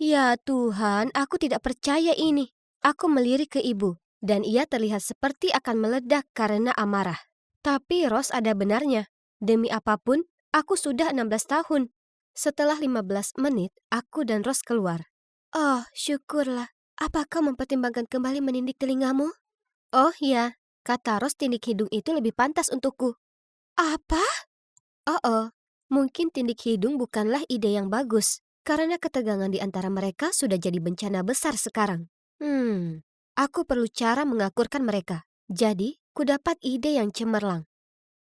Ya Tuhan, aku tidak percaya ini. Aku melirik ke ibu, dan ia terlihat seperti akan meledak karena amarah. Tapi Rose ada benarnya. Demi apapun, aku sudah 16 tahun. Setelah 15 menit, aku dan Rose keluar. Oh, syukurlah. Apakah mempertimbangkan kembali menindik telingamu? Oh ya, kata Rose, tindik hidung itu lebih pantas untukku. Apa? Mungkin tindik hidung bukanlah ide yang bagus. Karena ketegangan di antara mereka sudah jadi bencana besar sekarang. Aku perlu cara mengakurkan mereka. Jadi, ku dapat ide yang cemerlang.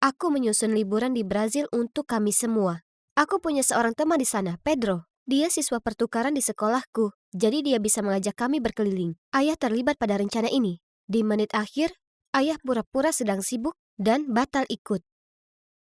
Aku menyusun liburan di Brazil untuk kami semua. Aku punya seorang teman di sana, Pedro. Dia siswa pertukaran di sekolahku, jadi dia bisa mengajak kami berkeliling. Ayah terlibat pada rencana ini. Di menit akhir, ayah pura-pura sedang sibuk dan batal ikut.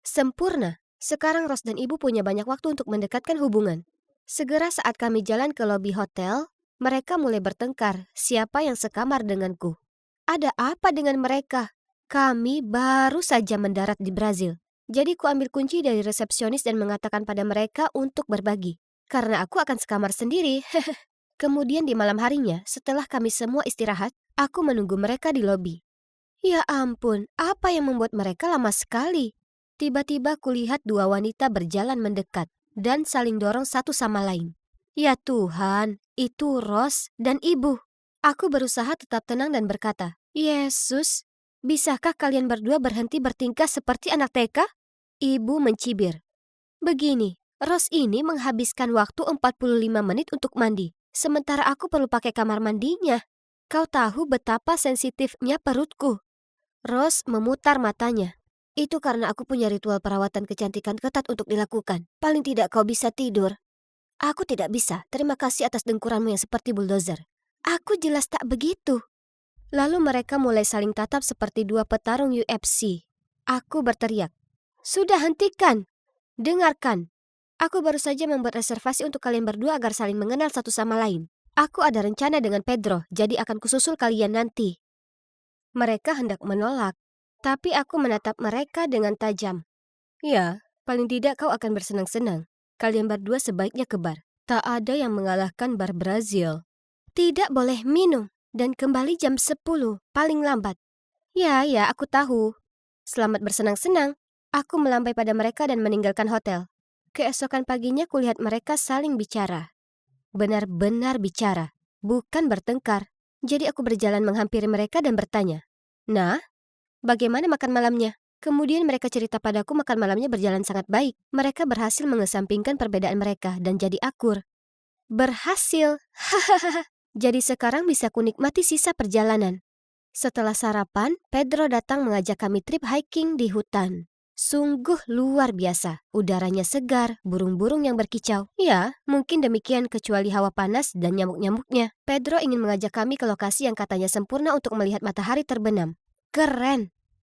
Sempurna. Sekarang Rose dan ibu punya banyak waktu untuk mendekatkan hubungan. Segera saat kami jalan ke lobi hotel, mereka mulai bertengkar siapa yang sekamar denganku. Ada apa dengan mereka? Kami baru saja mendarat di Brazil. Jadi ku ambil kunci dari resepsionis dan mengatakan pada mereka untuk berbagi. Karena aku akan sekamar sendiri. Kemudian di malam harinya, setelah kami semua istirahat, aku menunggu mereka di lobi. Ya ampun, apa yang membuat mereka lama sekali? Tiba-tiba kulihat dua wanita berjalan mendekat dan saling dorong satu sama lain. Ya Tuhan, itu Rose dan ibu. Aku berusaha tetap tenang dan berkata, Yesus, bisakah kalian berdua berhenti bertingkah seperti anak TK? Ibu mencibir. Begini, Rose ini menghabiskan waktu 45 menit untuk mandi, sementara aku perlu pakai kamar mandinya. Kau tahu betapa sensitifnya perutku. Rose memutar matanya. Itu karena aku punya ritual perawatan kecantikan ketat untuk dilakukan. Paling tidak kau bisa tidur. Aku tidak bisa, terima kasih atas dengkuranmu yang seperti bulldozer. Aku jelas tak begitu. Lalu mereka mulai saling tatap seperti dua petarung UFC. Aku berteriak, sudah hentikan! Dengarkan, aku baru saja membuat reservasi untuk kalian berdua agar saling mengenal satu sama lain. Aku ada rencana dengan Pedro, jadi akan kususul kalian nanti. Mereka hendak menolak, tapi aku menatap mereka dengan tajam. Ya, paling tidak kau akan bersenang-senang. Kalian berdua sebaiknya ke bar. Tak ada yang mengalahkan bar Brazil. Tidak boleh minum, dan kembali jam 10, paling lambat. Ya, aku tahu. Selamat bersenang-senang. Aku melambai pada mereka dan meninggalkan hotel. Keesokan paginya kulihat mereka saling bicara. Benar-benar bicara, bukan bertengkar. Jadi aku berjalan menghampiri mereka dan bertanya, nah, bagaimana makan malamnya? Kemudian mereka cerita padaku makan malamnya berjalan sangat baik. Mereka berhasil mengesampingkan perbedaan mereka dan jadi akur. Berhasil, hahaha. Jadi sekarang bisa kunikmati sisa perjalanan. Setelah sarapan, Pedro datang mengajak kami trip hiking di hutan. Sungguh luar biasa, udaranya segar, burung-burung yang berkicau. Ya, mungkin demikian kecuali hawa panas dan nyamuk-nyamuknya. Pedro ingin mengajak kami ke lokasi yang katanya sempurna untuk melihat matahari terbenam. Keren!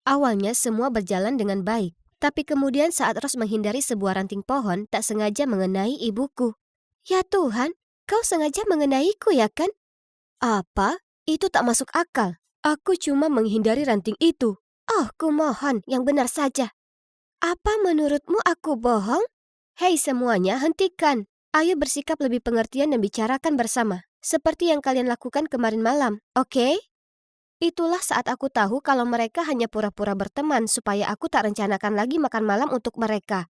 Awalnya semua berjalan dengan baik, tapi kemudian saat Rose menghindari sebuah ranting pohon, tak sengaja mengenai ibuku. Ya Tuhan, kau sengaja mengenaiku ya kan? Apa? Itu tak masuk akal. Aku cuma menghindari ranting itu. Oh, kumohon, yang benar saja. Apa menurutmu aku bohong? Hei semuanya, hentikan. Ayo bersikap lebih pengertian dan bicarakan bersama. Seperti yang kalian lakukan kemarin malam, oke? Itulah saat aku tahu kalau mereka hanya pura-pura berteman supaya aku tak rencanakan lagi makan malam untuk mereka.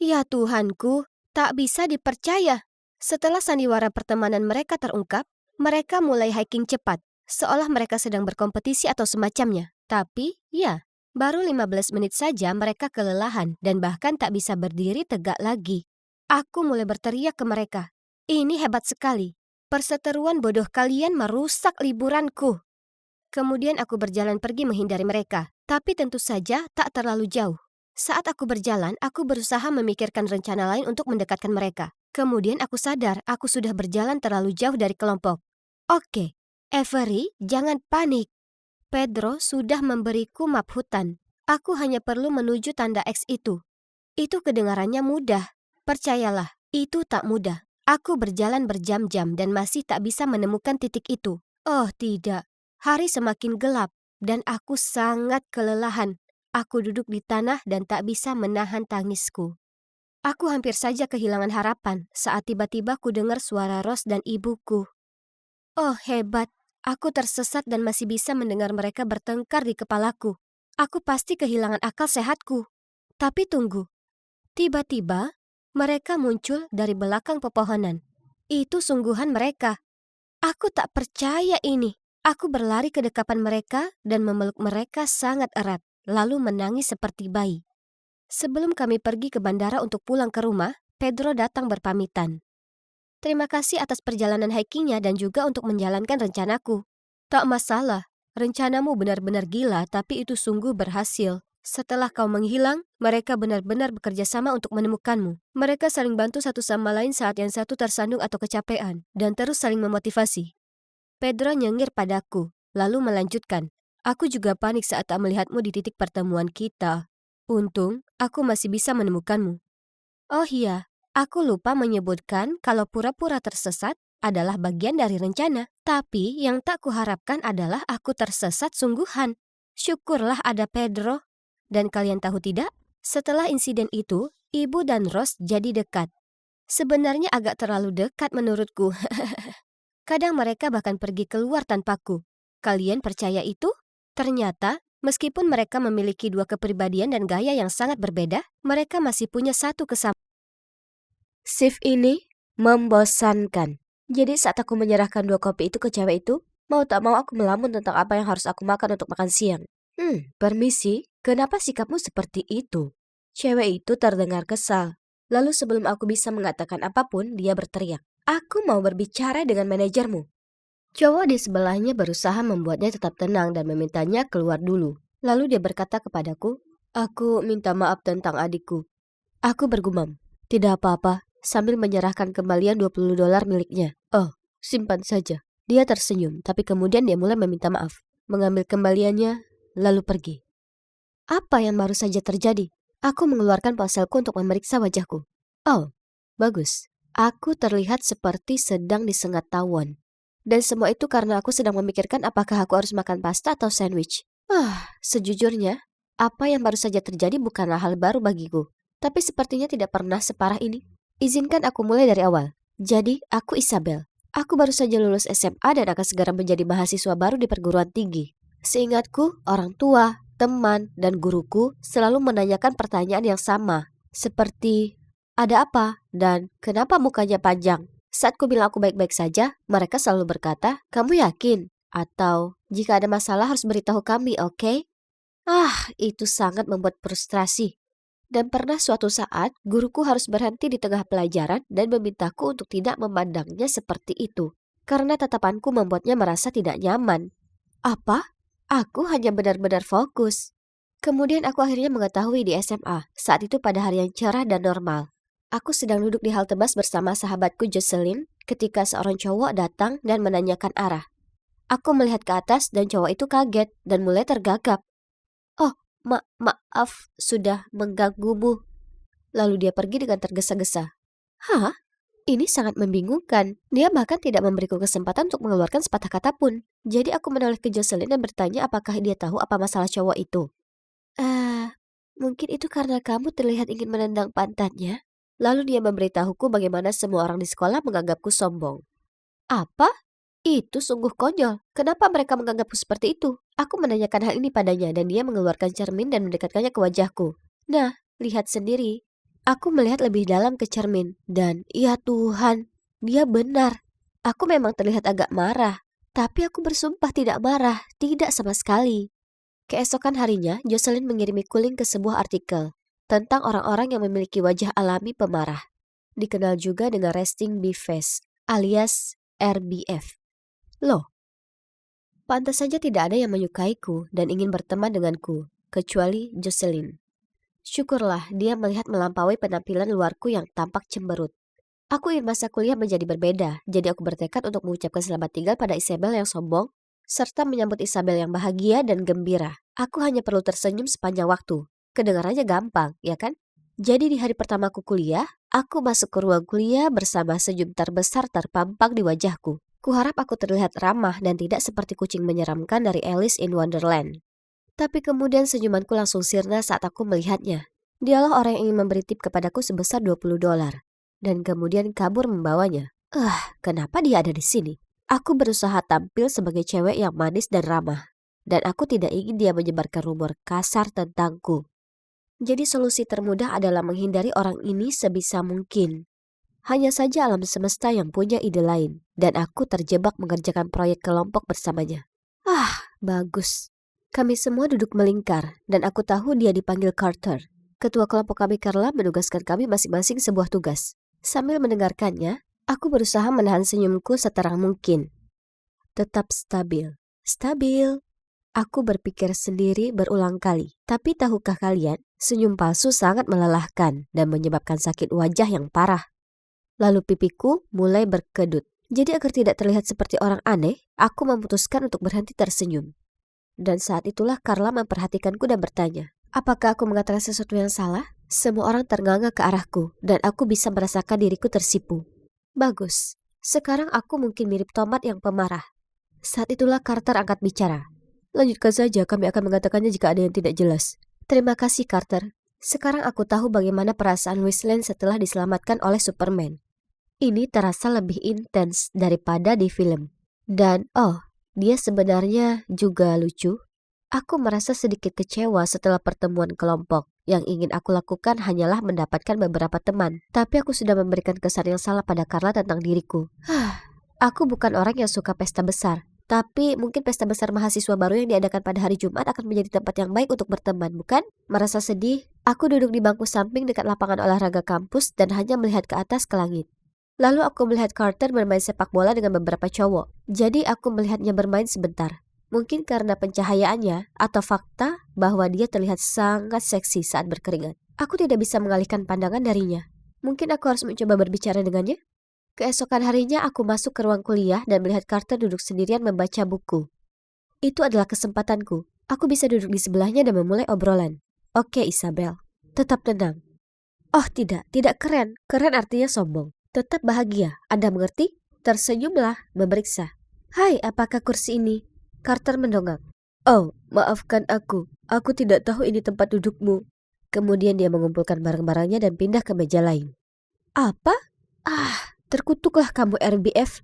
Ya Tuhanku, tak bisa dipercaya. Setelah sandiwara pertemanan mereka terungkap, mereka mulai hiking cepat, seolah mereka sedang berkompetisi atau semacamnya. Tapi, ya, baru 15 menit saja mereka kelelahan dan bahkan tak bisa berdiri tegak lagi. Aku mulai berteriak ke mereka. Ini hebat sekali. Perseteruan bodoh kalian merusak liburanku. Kemudian aku berjalan pergi menghindari mereka, tapi tentu saja tak terlalu jauh. Saat aku berjalan, aku berusaha memikirkan rencana lain untuk mendekatkan mereka. Kemudian aku sadar aku sudah berjalan terlalu jauh dari kelompok. Oke, Avery, jangan panik. Pedro sudah memberiku map hutan. Aku hanya perlu menuju tanda X itu. Itu kedengarannya mudah. Percayalah, itu tak mudah. Aku berjalan berjam-jam dan masih tak bisa menemukan titik itu. Oh tidak. Hari semakin gelap, dan aku sangat kelelahan. Aku duduk di tanah dan tak bisa menahan tangisku. Aku hampir saja kehilangan harapan saat tiba-tiba ku dengar suara Rose dan ibuku. Oh hebat, aku tersesat dan masih bisa mendengar mereka bertengkar di kepalaku. Aku pasti kehilangan akal sehatku. Tapi tunggu, tiba-tiba mereka muncul dari belakang pepohonan. Itu sungguhan mereka. Aku tak percaya ini. Aku berlari ke dekapan mereka dan memeluk mereka sangat erat, lalu menangis seperti bayi. Sebelum kami pergi ke bandara untuk pulang ke rumah, Pedro datang berpamitan. Terima kasih atas perjalanan hikingnya dan juga untuk menjalankan rencanaku. Tak masalah, rencanamu benar-benar gila tapi itu sungguh berhasil. Setelah kau menghilang, mereka benar-benar bekerja sama untuk menemukanmu. Mereka saling bantu satu sama lain saat yang satu tersandung atau kecapean, dan terus saling memotivasi. Pedro nyengir padaku, lalu melanjutkan. Aku juga panik saat tak melihatmu di titik pertemuan kita. Untung, aku masih bisa menemukanmu. Oh iya, aku lupa menyebutkan kalau pura-pura tersesat adalah bagian dari rencana. Tapi yang tak kuharapkan adalah aku tersesat sungguhan. Syukurlah ada Pedro. Dan kalian tahu tidak? Setelah insiden itu, Ibu dan Rose jadi dekat. Sebenarnya agak terlalu dekat menurutku. Kadang mereka bahkan pergi keluar tanpaku. Kalian percaya itu? Ternyata, meskipun mereka memiliki dua kepribadian dan gaya yang sangat berbeda, mereka masih punya satu kesamaan. Shift ini membosankan. Jadi saat aku menyerahkan 2 kopi itu ke cewek itu, mau tak mau aku melamun tentang apa yang harus aku makan untuk makan siang. Permisi, kenapa sikapmu seperti itu? Cewek itu terdengar kesal. Lalu sebelum aku bisa mengatakan apapun, dia berteriak. Aku mau berbicara dengan manajermu. Cowok di sebelahnya berusaha membuatnya tetap tenang dan memintanya keluar dulu. Lalu dia berkata kepadaku, aku minta maaf tentang adikku. Aku bergumam, tidak apa-apa, sambil menyerahkan kembalian $20 miliknya. Oh, simpan saja. Dia tersenyum, tapi kemudian dia mulai meminta maaf. Mengambil kembaliannya, lalu pergi. Apa yang baru saja terjadi? Aku mengeluarkan ponselku untuk memeriksa wajahku. Oh, bagus. Aku terlihat seperti sedang disengat tawon. Dan semua itu karena aku sedang memikirkan apakah aku harus makan pasta atau sandwich. Sejujurnya, apa yang baru saja terjadi bukanlah hal baru bagiku. Tapi sepertinya tidak pernah separah ini. Izinkan aku mulai dari awal. Jadi, aku Isabel. Aku baru saja lulus SMA dan akan segera menjadi mahasiswa baru di perguruan tinggi. Seingatku, orang tua, teman, dan guruku selalu menanyakan pertanyaan yang sama. Seperti, ada apa? Dan kenapa mukanya panjang? Saat ku bilang aku baik-baik saja, mereka selalu berkata, kamu yakin? Atau, jika ada masalah harus beritahu kami, oke? Itu sangat membuat frustrasi. Dan pernah suatu saat, guruku harus berhenti di tengah pelajaran dan memintaku untuk tidak memandangnya seperti itu. Karena tatapanku membuatnya merasa tidak nyaman. Apa? Aku hanya benar-benar fokus. Kemudian aku akhirnya mengetahui di SMA, saat itu pada hari yang cerah dan normal. Aku sedang duduk di halte bus bersama sahabatku Jocelyn ketika seorang cowok datang dan menanyakan arah. Aku melihat ke atas dan cowok itu kaget dan mulai tergagap. Oh, maaf sudah mengganggumu. Lalu dia pergi dengan tergesa-gesa. Hah? Ini sangat membingungkan. Dia bahkan tidak memberiku kesempatan untuk mengeluarkan sepatah kata pun. Jadi aku menoleh ke Jocelyn dan bertanya apakah dia tahu apa masalah cowok itu. Mungkin itu karena kamu terlihat ingin menendang pantatnya. Lalu dia memberitahuku bagaimana semua orang di sekolah menganggapku sombong. Apa? Itu sungguh konyol. Kenapa mereka menganggapku seperti itu? Aku menanyakan hal ini padanya dan dia mengeluarkan cermin dan mendekatkannya ke wajahku. Nah, lihat sendiri. Aku melihat lebih dalam ke cermin dan ya Tuhan, dia benar. Aku memang terlihat agak marah, tapi aku bersumpah tidak marah, tidak sama sekali. Keesokan harinya, Jocelyn mengirimiku link ke sebuah artikel tentang orang-orang yang memiliki wajah alami pemarah. Dikenal juga dengan resting bitch face alias RBF. Loh, pantas saja tidak ada yang menyukaiku dan ingin berteman denganku, kecuali Jocelyn. Syukurlah dia melihat melampaui penampilan luarku yang tampak cemberut. Aku ingin masa kuliah menjadi berbeda, jadi aku bertekad untuk mengucapkan selamat tinggal pada Isabel yang sombong, serta menyambut Isabel yang bahagia dan gembira. Aku hanya perlu tersenyum sepanjang waktu. Kedengarannya gampang, ya kan? Jadi di hari pertamaku kuliah, aku masuk ke ruang kuliah bersama senyum terbesar terpampang di wajahku. Kuharap aku terlihat ramah dan tidak seperti kucing menyeramkan dari Alice in Wonderland. Tapi kemudian senyumanku langsung sirna saat aku melihatnya. Dialah orang yang ingin memberi tip kepadaku sebesar $20. Dan kemudian kabur membawanya. Kenapa dia ada di sini? Aku berusaha tampil sebagai cewek yang manis dan ramah. Dan aku tidak ingin dia menyebarkan rumor kasar tentangku. Jadi solusi termudah adalah menghindari orang ini sebisa mungkin. Hanya saja alam semesta yang punya ide lain. Dan aku terjebak mengerjakan proyek kelompok bersamanya. Bagus. Kami semua duduk melingkar, dan aku tahu dia dipanggil Carter. Ketua kelompok kami Carla menugaskan kami masing-masing sebuah tugas. Sambil mendengarkannya, aku berusaha menahan senyumku seterang mungkin. Tetap stabil. Stabil. Aku berpikir sendiri berulang kali. Tapi tahukah kalian, senyum palsu sangat melelahkan dan menyebabkan sakit wajah yang parah. Lalu pipiku mulai berkedut. Jadi agar tidak terlihat seperti orang aneh, aku memutuskan untuk berhenti tersenyum. Dan saat itulah Carla memperhatikanku dan bertanya, apakah aku mengatakan sesuatu yang salah? Semua orang ternganga ke arahku dan aku bisa merasakan diriku tersipu. Bagus, sekarang aku mungkin mirip tomat yang pemarah. Saat itulah Carter angkat bicara. Lanjutkan saja, kami akan mengatakannya jika ada yang tidak jelas. Terima kasih Carter. Sekarang aku tahu bagaimana perasaan Lois Lane setelah diselamatkan oleh Superman. Ini terasa lebih intens daripada di film. Dan dia sebenarnya juga lucu. Aku merasa sedikit kecewa setelah pertemuan kelompok. Yang ingin aku lakukan hanyalah mendapatkan beberapa teman. Tapi aku sudah memberikan kesan yang salah pada Carla tentang diriku. Aku bukan orang yang suka pesta besar. Tapi mungkin pesta besar mahasiswa baru yang diadakan pada hari Jumat akan menjadi tempat yang baik untuk berteman, bukan? Merasa sedih, aku duduk di bangku samping dekat lapangan olahraga kampus dan hanya melihat ke atas ke langit. Lalu aku melihat Carter bermain sepak bola dengan beberapa cowok. Jadi aku melihatnya bermain sebentar. Mungkin karena pencahayaannya atau fakta bahwa dia terlihat sangat seksi saat berkeringat. Aku tidak bisa mengalihkan pandangan darinya. Mungkin aku harus mencoba berbicara dengannya. Keesokan harinya aku masuk ke ruang kuliah dan melihat Carter duduk sendirian membaca buku. Itu adalah kesempatanku. Aku bisa duduk di sebelahnya dan memulai obrolan. Oke Isabel, tetap tenang. Oh tidak keren. Keren artinya sombong. Tetap bahagia, Anda mengerti? Tersenyumlah, memeriksa. Hai, apakah kursi ini? Carter mendongak. Oh, maafkan aku. Aku tidak tahu ini tempat dudukmu. Kemudian dia mengumpulkan barang-barangnya dan pindah ke meja lain. Apa? Terkutuklah kamu RBF.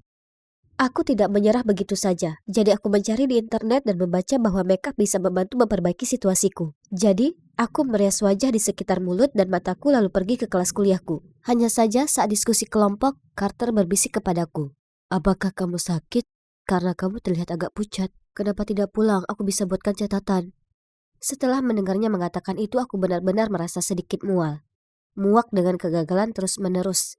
Aku tidak menyerah begitu saja. Jadi aku mencari di internet dan membaca bahwa makeup bisa membantu memperbaiki situasiku. Jadi, aku merias wajah di sekitar mulut dan mataku lalu pergi ke kelas kuliahku. Hanya saja saat diskusi kelompok, Carter berbisik kepadaku. Apakah kamu sakit? Karena kamu terlihat agak pucat. Kenapa tidak pulang? Aku bisa buatkan catatan. Setelah mendengarnya mengatakan itu, aku benar-benar merasa sedikit mual. Muak dengan kegagalan terus-menerus.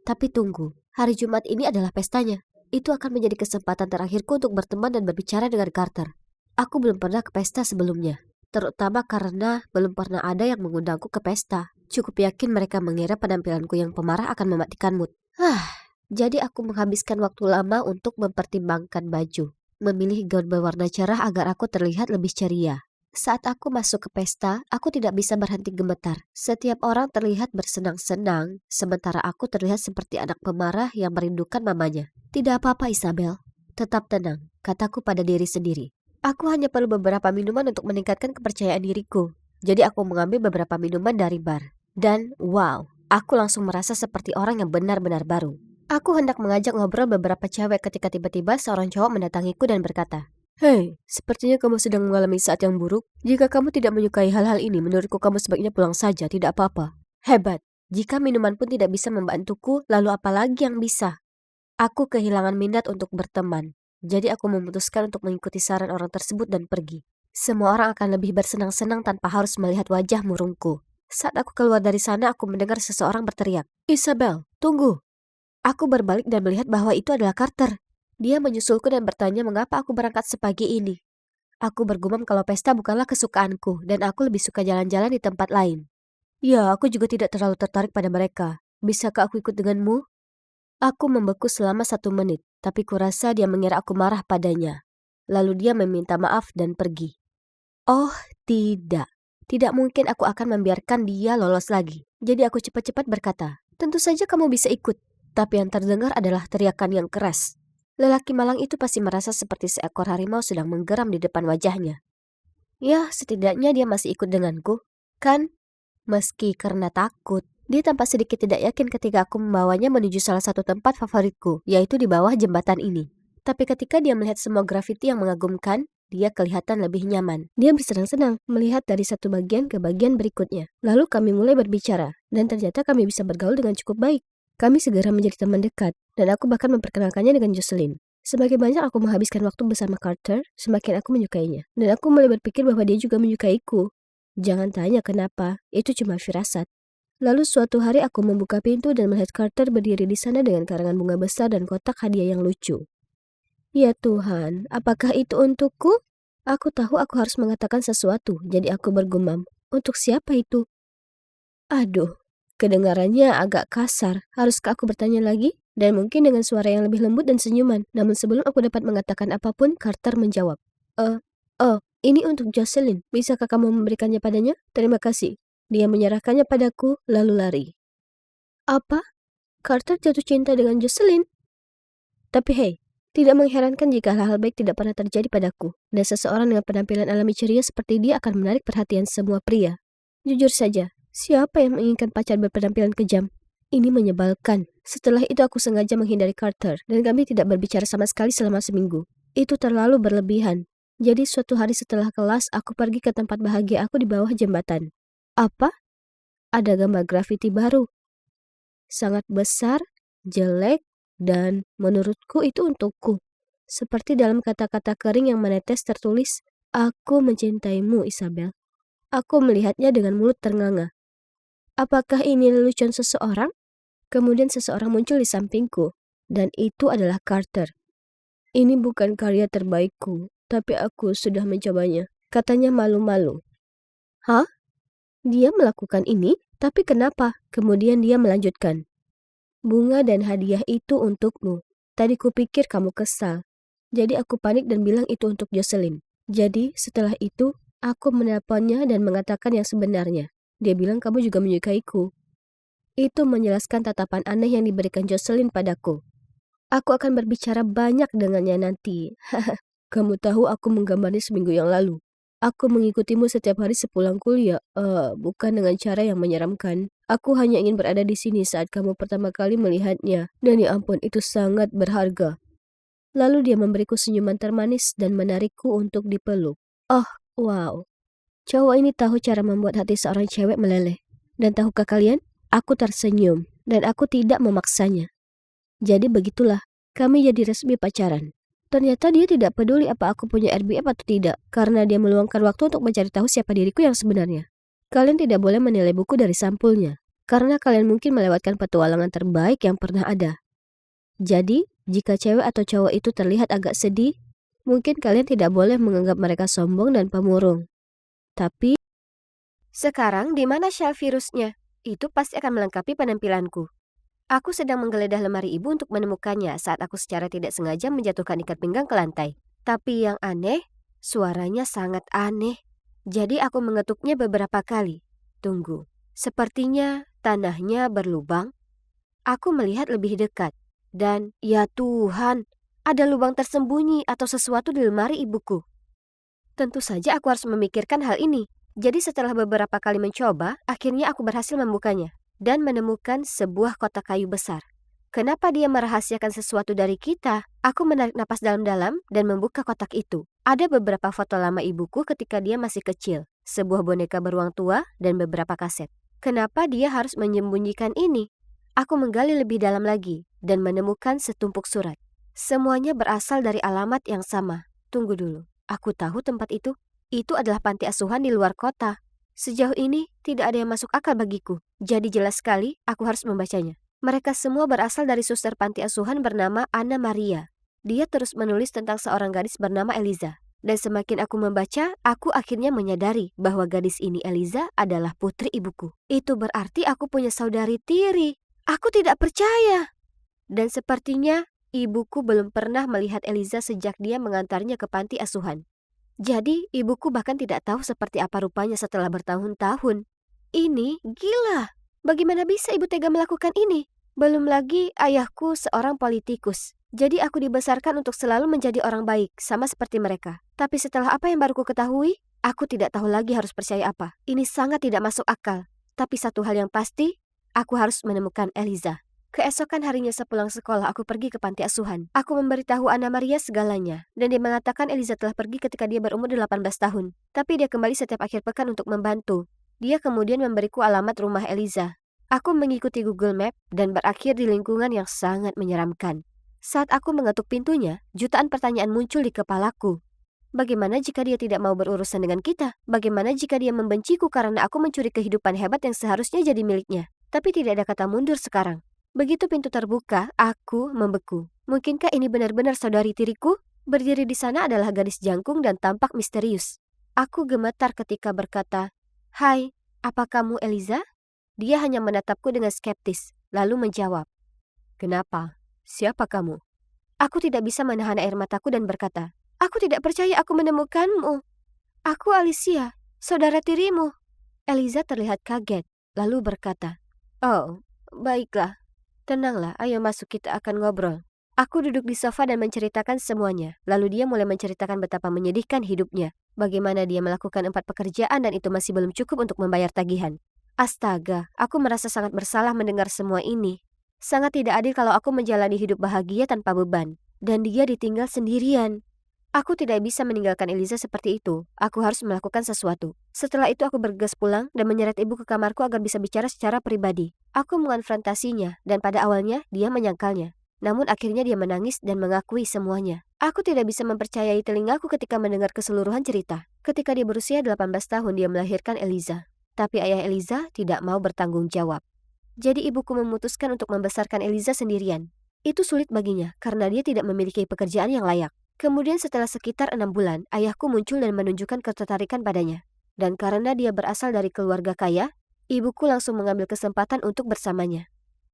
Tapi tunggu, hari Jumat ini adalah pestanya. Itu akan menjadi kesempatan terakhirku untuk berteman dan berbicara dengan Carter. Aku belum pernah ke pesta sebelumnya. Terutama karena belum pernah ada yang mengundangku ke pesta. Cukup yakin mereka mengira penampilanku yang pemarah akan mematikan mood. Jadi aku menghabiskan waktu lama untuk mempertimbangkan baju. Memilih gaun berwarna cerah agar aku terlihat lebih ceria. Saat aku masuk ke pesta, aku tidak bisa berhenti gemetar. Setiap orang terlihat bersenang-senang, sementara aku terlihat seperti anak pemarah yang merindukan mamanya. Tidak apa-apa, Isabel. Tetap tenang, kataku pada diri sendiri. Aku hanya perlu beberapa minuman untuk meningkatkan kepercayaan diriku. Jadi aku mengambil beberapa minuman dari bar. Dan wow, aku langsung merasa seperti orang yang benar-benar baru. Aku hendak mengajak ngobrol beberapa cewek ketika tiba-tiba seorang cowok mendatangiku dan berkata, "Hei, sepertinya kamu sedang mengalami saat yang buruk. Jika kamu tidak menyukai hal-hal ini, menurutku kamu sebaiknya pulang saja, tidak apa-apa." Hebat, jika minuman pun tidak bisa membantuku, lalu apa lagi yang bisa? Aku kehilangan minat untuk berteman. Jadi aku memutuskan untuk mengikuti saran orang tersebut dan pergi. Semua orang akan lebih bersenang-senang tanpa harus melihat wajah murungku. Saat aku keluar dari sana, aku mendengar seseorang berteriak, "Isabel, tunggu." Aku berbalik dan melihat bahwa itu adalah Carter. Dia menyusulku dan bertanya mengapa aku berangkat sepagi ini. Aku bergumam kalau pesta bukanlah kesukaanku dan aku lebih suka jalan-jalan di tempat lain. Ya, aku juga tidak terlalu tertarik pada mereka. Bisakah aku ikut denganmu? Aku membeku selama 1 menit, tapi kurasa dia mengira aku marah padanya. Lalu dia meminta maaf dan pergi. Oh, tidak. Tidak mungkin aku akan membiarkan dia lolos lagi. Jadi aku cepat-cepat berkata, "Tentu saja kamu bisa ikut." Tapi yang terdengar adalah teriakan yang keras. Lelaki malang itu pasti merasa seperti seekor harimau sedang menggeram di depan wajahnya. Ya, setidaknya dia masih ikut denganku, kan? Meski karena takut, dia tampak sedikit tidak yakin ketika aku membawanya menuju salah satu tempat favoritku, yaitu di bawah jembatan ini. Tapi ketika dia melihat semua grafiti yang mengagumkan, dia kelihatan lebih nyaman. Dia bersenang-senang melihat dari satu bagian ke bagian berikutnya. Lalu kami mulai berbicara, dan ternyata kami bisa bergaul dengan cukup baik. Kami segera menjadi teman dekat, dan aku bahkan memperkenalkannya dengan Jocelyn. Semakin banyak aku menghabiskan waktu bersama Carter, semakin aku menyukainya. Dan aku mulai berpikir bahwa dia juga menyukaiku. Jangan tanya kenapa, itu cuma firasat. Lalu suatu hari aku membuka pintu dan melihat Carter berdiri di sana dengan karangan bunga besar dan kotak hadiah yang lucu. Ya Tuhan, apakah itu untukku? Aku tahu aku harus mengatakan sesuatu, jadi aku bergumam. Untuk siapa itu? Aduh, kedengarannya agak kasar. Haruskah aku bertanya lagi? Dan mungkin dengan suara yang lebih lembut dan senyuman. Namun sebelum aku dapat mengatakan apapun, Carter menjawab. Oh, ini untuk Jocelyn. Bisakah kamu memberikannya padanya? Terima kasih. Dia menyerahkannya padaku, lalu lari. Apa? Carter jatuh cinta dengan Jocelyn? Tapi hei, tidak mengherankan jika hal-hal baik tidak pernah terjadi padaku. Dan seseorang dengan penampilan alami ceria seperti dia akan menarik perhatian semua pria. Jujur saja, siapa yang menginginkan pacar berpenampilan kejam? Ini menyebalkan. Setelah itu aku sengaja menghindari Carter dan kami tidak berbicara sama sekali selama seminggu. Itu terlalu berlebihan. Jadi suatu hari setelah kelas, aku pergi ke tempat bahagia aku di bawah jembatan. Apa? Ada gambar grafiti baru. Sangat besar, jelek, dan menurutku itu untukku. Seperti dalam kata-kata kering yang menetes tertulis, "Aku mencintaimu, Isabel." Aku melihatnya dengan mulut ternganga. Apakah ini lelucon seseorang? Kemudian seseorang muncul di sampingku, dan itu adalah Carter. Ini bukan karya terbaikku, tapi aku sudah mencobanya, katanya malu-malu. Hah? Dia melakukan ini? Tapi kenapa? Kemudian dia melanjutkan. Bunga dan hadiah itu untukmu. Tadi kupikir kamu kesal. Jadi aku panik dan bilang itu untuk Jocelyn. Jadi setelah itu, aku menelponnya dan mengatakan yang sebenarnya. Dia bilang kamu juga menyukaiku. Itu menjelaskan tatapan aneh yang diberikan Jocelyn padaku. Aku akan berbicara banyak dengannya nanti. Kamu tahu aku menggambarnya seminggu yang lalu. Aku mengikutimu setiap hari sepulang kuliah. Bukan dengan cara yang menyeramkan. Aku hanya ingin berada di sini saat kamu pertama kali melihatnya. Dan ya ampun, itu sangat berharga. Lalu dia memberiku senyuman termanis dan menarikku untuk dipeluk. Oh, wow. Cowok ini tahu cara membuat hati seorang cewek meleleh. Dan tahukah kalian? Aku tersenyum dan aku tidak memaksanya. Jadi begitulah, kami jadi resmi pacaran. Ternyata dia tidak peduli apa aku punya RBF atau tidak, karena dia meluangkan waktu untuk mencari tahu siapa diriku yang sebenarnya. Kalian tidak boleh menilai buku dari sampulnya, karena kalian mungkin melewatkan petualangan terbaik yang pernah ada. Jadi, jika cewek atau cowok itu terlihat agak sedih, mungkin kalian tidak boleh menganggap mereka sombong dan pemurung. Tapi, sekarang di mana shell virusnya? Itu pasti akan melengkapi penampilanku. Aku sedang menggeledah lemari ibu untuk menemukannya saat aku secara tidak sengaja menjatuhkan ikat pinggang ke lantai. Tapi yang aneh, suaranya sangat aneh. Jadi aku mengetuknya beberapa kali. Tunggu, sepertinya tanahnya berlubang. Aku melihat lebih dekat. Dan, ya Tuhan, ada lubang tersembunyi atau sesuatu di lemari ibuku. Tentu saja aku harus memikirkan hal ini. Jadi setelah beberapa kali mencoba, akhirnya aku berhasil membukanya. Dan menemukan sebuah kotak kayu besar. Kenapa dia merahasiakan sesuatu dari kita? Aku menarik napas dalam-dalam dan membuka kotak itu. Ada beberapa foto lama ibuku ketika dia masih kecil, sebuah boneka beruang tua, dan beberapa kaset. Kenapa dia harus menyembunyikan ini? Aku menggali lebih dalam lagi dan menemukan setumpuk surat. Semuanya berasal dari alamat yang sama. Tunggu dulu, aku tahu tempat itu. Itu adalah panti asuhan di luar kota. Sejauh ini tidak ada yang masuk akal bagiku. Jadi jelas sekali aku harus membacanya. Mereka semua berasal dari suster panti asuhan bernama Anna Maria. Dia terus menulis tentang seorang gadis bernama Eliza. Dan semakin aku membaca, aku akhirnya menyadari bahwa gadis ini Eliza adalah putri ibuku. Itu berarti aku punya saudari tiri. Aku tidak percaya. Dan sepertinya ibuku belum pernah melihat Eliza sejak dia mengantarnya ke panti asuhan. Jadi ibuku bahkan tidak tahu seperti apa rupanya setelah bertahun-tahun. Ini gila. Bagaimana bisa ibu tega melakukan ini? Belum lagi ayahku seorang politikus. Jadi aku dibesarkan untuk selalu menjadi orang baik, sama seperti mereka. Tapi setelah apa yang baru ku ketahui, aku tidak tahu lagi harus percaya apa. Ini sangat tidak masuk akal. Tapi satu hal yang pasti, aku harus menemukan Eliza. Keesokan harinya sepulang sekolah, aku pergi ke panti asuhan. Aku memberitahu Anna Maria segalanya, dan dia mengatakan Eliza telah pergi ketika dia berumur 18 tahun. Tapi dia kembali setiap akhir pekan untuk membantu. Dia kemudian memberiku alamat rumah Eliza. Aku mengikuti Google Map dan berakhir di lingkungan yang sangat menyeramkan. Saat aku mengetuk pintunya, jutaan pertanyaan muncul di kepalaku. Bagaimana jika dia tidak mau berurusan dengan kita? Bagaimana jika dia membenciku karena aku mencuri kehidupan hebat yang seharusnya jadi miliknya? Tapi tidak ada kata mundur sekarang. Begitu pintu terbuka, aku membeku. Mungkinkah ini benar-benar saudari tiriku? Berdiri di sana adalah gadis jangkung dan tampak misterius. Aku gemetar ketika berkata, "Hai, apa kamu Eliza?" Dia hanya menatapku dengan skeptis, lalu menjawab, "Kenapa? Siapa kamu?" Aku tidak bisa menahan air mataku dan berkata, "Aku tidak percaya aku menemukanmu. Aku Alicia, saudara tirimu." Eliza terlihat kaget, lalu berkata, "Oh, baiklah. Tenanglah, ayo masuk, kita akan ngobrol." Aku duduk di sofa dan menceritakan semuanya. Lalu dia mulai menceritakan betapa menyedihkan hidupnya. Bagaimana dia melakukan 4 pekerjaan dan itu masih belum cukup untuk membayar tagihan. Astaga, aku merasa sangat bersalah mendengar semua ini. Sangat tidak adil kalau aku menjalani hidup bahagia tanpa beban. Dan dia ditinggal sendirian. Aku tidak bisa meninggalkan Eliza seperti itu. Aku harus melakukan sesuatu. Setelah itu aku bergegas pulang dan menyeret ibu ke kamarku agar bisa bicara secara pribadi. Aku mengonfrontasinya dan pada awalnya dia menyangkalnya. Namun akhirnya dia menangis dan mengakui semuanya. Aku tidak bisa mempercayai telingaku ketika mendengar keseluruhan cerita. Ketika dia berusia 18 tahun dia melahirkan Eliza. Tapi ayah Eliza tidak mau bertanggung jawab. Jadi ibuku memutuskan untuk membesarkan Eliza sendirian. Itu sulit baginya karena dia tidak memiliki pekerjaan yang layak. Kemudian setelah sekitar 6 bulan, ayahku muncul dan menunjukkan ketertarikan padanya. Dan karena dia berasal dari keluarga kaya, ibuku langsung mengambil kesempatan untuk bersamanya.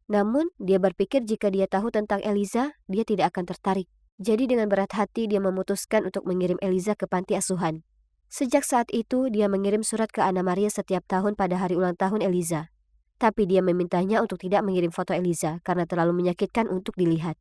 Namun, dia berpikir jika dia tahu tentang Eliza, dia tidak akan tertarik. Jadi dengan berat hati dia memutuskan untuk mengirim Eliza ke panti asuhan. Sejak saat itu, dia mengirim surat ke Anna Maria setiap tahun pada hari ulang tahun Eliza. Tapi dia memintanya untuk tidak mengirim foto Eliza karena terlalu menyakitkan untuk dilihat.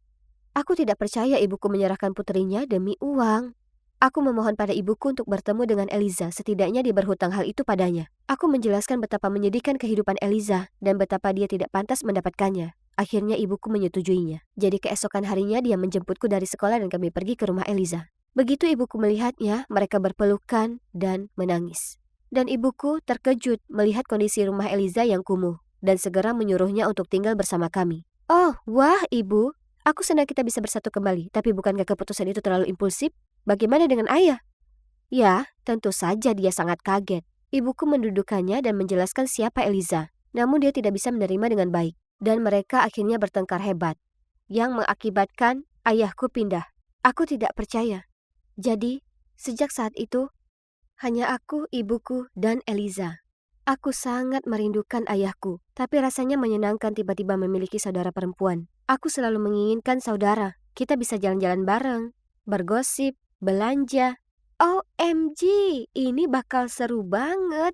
Aku tidak percaya ibuku menyerahkan putrinya demi uang. Aku memohon pada ibuku untuk bertemu dengan Eliza, setidaknya dia berhutang hal itu padanya. Aku menjelaskan betapa menyedihkan kehidupan Eliza dan betapa dia tidak pantas mendapatkannya. Akhirnya ibuku menyetujuinya. Jadi keesokan harinya dia menjemputku dari sekolah dan kami pergi ke rumah Eliza. Begitu ibuku melihatnya, mereka berpelukan dan menangis. Dan ibuku terkejut melihat kondisi rumah Eliza yang kumuh dan segera menyuruhnya untuk tinggal bersama kami. "Oh, wah ibu, aku senang kita bisa bersatu kembali, tapi bukankah keputusan itu terlalu impulsif? Bagaimana dengan ayah?" Ya, tentu saja dia sangat kaget. Ibuku mendudukannya dan menjelaskan siapa Eliza. Namun dia tidak bisa menerima dengan baik. Dan mereka akhirnya bertengkar hebat. Yang mengakibatkan ayahku pindah. Aku tidak percaya. Jadi, sejak saat itu, hanya aku, ibuku, dan Eliza. Aku sangat merindukan ayahku, tapi rasanya menyenangkan tiba-tiba memiliki saudara perempuan. Aku selalu menginginkan saudara. Kita bisa jalan-jalan bareng, bergosip, belanja. OMG, ini bakal seru banget.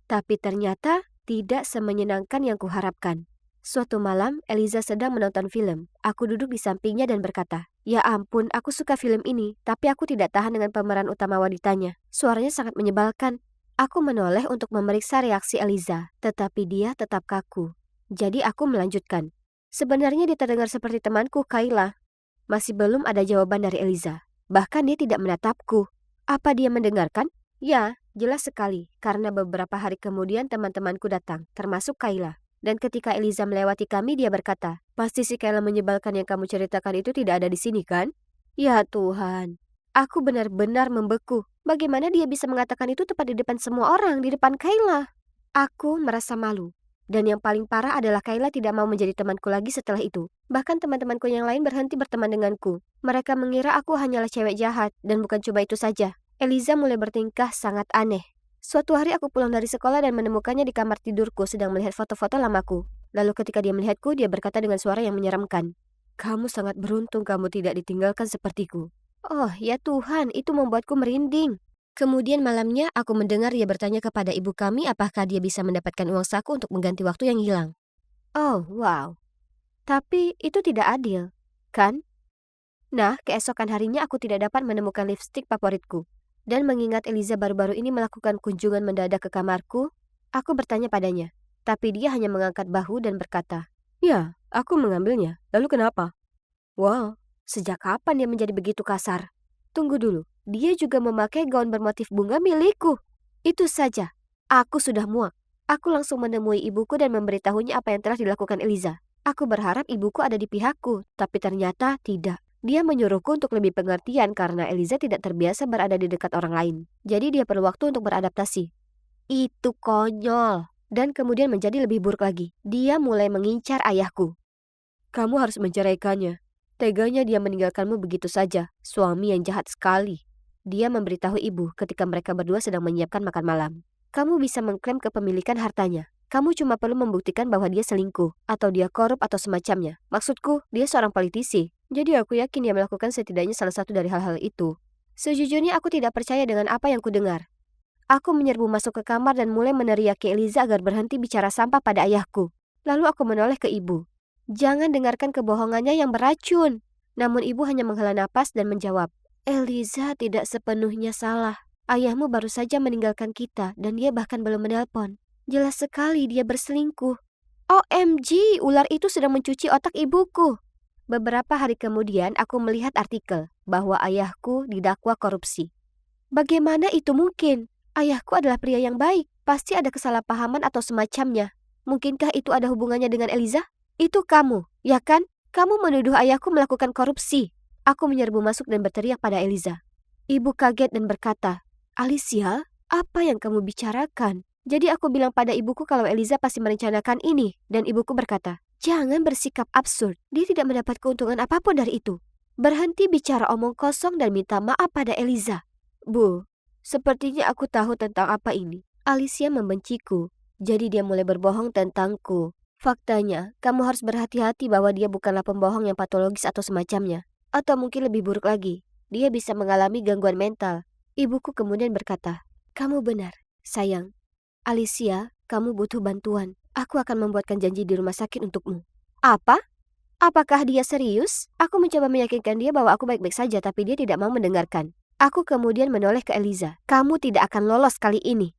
Tapi ternyata tidak semenyenangkan yang kuharapkan. Suatu malam, Eliza sedang menonton film. Aku duduk di sampingnya dan berkata, "Ya ampun, aku suka film ini, tapi aku tidak tahan dengan pemeran utama wanitanya. Suaranya sangat menyebalkan." Aku menoleh untuk memeriksa reaksi Eliza, tetapi dia tetap kaku. Jadi aku melanjutkan. Sebenarnya dia terdengar seperti temanku, Kayla. Masih belum ada jawaban dari Eliza. Bahkan dia tidak menatapku. Apa dia mendengarkan? Ya, jelas sekali, karena beberapa hari kemudian teman-temanku datang, termasuk Kayla. Dan ketika Eliza melewati kami, dia berkata, "Pasti si Kayla menyebalkan yang kamu ceritakan itu tidak ada di sini, kan?" Ya Tuhan, aku benar-benar membeku. Bagaimana dia bisa mengatakan itu tepat di depan semua orang, di depan Kayla? Aku merasa malu. Dan yang paling parah adalah Kayla tidak mau menjadi temanku lagi setelah itu. Bahkan teman-temanku yang lain berhenti berteman denganku. Mereka mengira aku hanyalah cewek jahat, dan bukan cuma itu saja. Eliza mulai bertingkah sangat aneh. Suatu hari aku pulang dari sekolah dan menemukannya di kamar tidurku sedang melihat foto-foto lamaku. Lalu ketika dia melihatku, dia berkata dengan suara yang menyeramkan, "Kamu sangat beruntung kamu tidak ditinggalkan sepertiku." Oh ya Tuhan, itu membuatku merinding. Kemudian malamnya aku mendengar dia bertanya kepada ibu kami apakah dia bisa mendapatkan uang saku untuk mengganti waktu yang hilang. Oh wow, tapi itu tidak adil, kan? Nah, keesokan harinya aku tidak dapat menemukan lipstik favoritku. Dan mengingat Eliza baru-baru ini melakukan kunjungan mendadak ke kamarku, aku bertanya padanya. Tapi dia hanya mengangkat bahu dan berkata, "Ya, aku mengambilnya. Lalu kenapa?" Wow, sejak kapan dia menjadi begitu kasar? Tunggu dulu, dia juga memakai gaun bermotif bunga milikku. Itu saja, aku sudah muak. Aku langsung menemui ibuku dan memberitahunya apa yang telah dilakukan Eliza. Aku berharap ibuku ada di pihakku, tapi ternyata tidak. Dia menyuruhku untuk lebih pengertian karena Eliza tidak terbiasa berada di dekat orang lain. Jadi dia perlu waktu untuk beradaptasi. Itu konyol. Dan kemudian menjadi lebih buruk lagi. Dia mulai mengincar ayahku. "Kamu harus menceraikannya. Teganya dia meninggalkanmu begitu saja. Suami yang jahat sekali." Dia memberitahu ibu ketika mereka berdua sedang menyiapkan makan malam. "Kamu bisa mengklaim kepemilikan hartanya. Kamu cuma perlu membuktikan bahwa dia selingkuh, atau dia korup atau semacamnya. Maksudku, dia seorang politisi. Jadi aku yakin dia melakukan setidaknya salah satu dari hal-hal itu." Sejujurnya aku tidak percaya dengan apa yang kudengar. Aku menyerbu masuk ke kamar dan mulai meneriaki Eliza agar berhenti bicara sampah pada ayahku. Lalu aku menoleh ke ibu. "Jangan dengarkan kebohongannya yang beracun." Namun ibu hanya menghela napas dan menjawab, "Eliza tidak sepenuhnya salah. Ayahmu baru saja meninggalkan kita dan dia bahkan belum menelpon. Jelas sekali dia berselingkuh." OMG, ular itu sedang mencuci otak ibuku. Beberapa hari kemudian aku melihat artikel bahwa ayahku didakwa korupsi. Bagaimana itu mungkin? Ayahku adalah pria yang baik. Pasti ada kesalahpahaman atau semacamnya. Mungkinkah itu ada hubungannya dengan Eliza? Itu kamu, ya kan? Kamu menuduh ayahku melakukan korupsi. Aku menyerbu masuk dan berteriak pada Eliza. Ibu kaget dan berkata, "Alicia, apa yang kamu bicarakan?" Jadi aku bilang pada ibuku kalau Eliza pasti merencanakan ini. Dan ibuku berkata, "Jangan bersikap absurd. Dia tidak mendapat keuntungan apapun dari itu. Berhenti bicara omong kosong dan minta maaf pada Eliza." Bu, sepertinya aku tahu tentang apa ini. Alicia membenciku. Jadi dia mulai berbohong tentangku. Faktanya, kamu harus berhati-hati bahwa dia bukanlah pembohong yang patologis atau semacamnya. Atau mungkin lebih buruk lagi, dia bisa mengalami gangguan mental. Ibuku kemudian berkata, "Kamu benar, sayang. Alicia, kamu butuh bantuan. Aku akan membuatkan janji di rumah sakit untukmu." Apa? Apakah dia serius? Aku mencoba meyakinkan dia bahwa aku baik-baik saja, tapi dia tidak mau mendengarkan. Aku kemudian menoleh ke Eliza. "Kamu tidak akan lolos kali ini."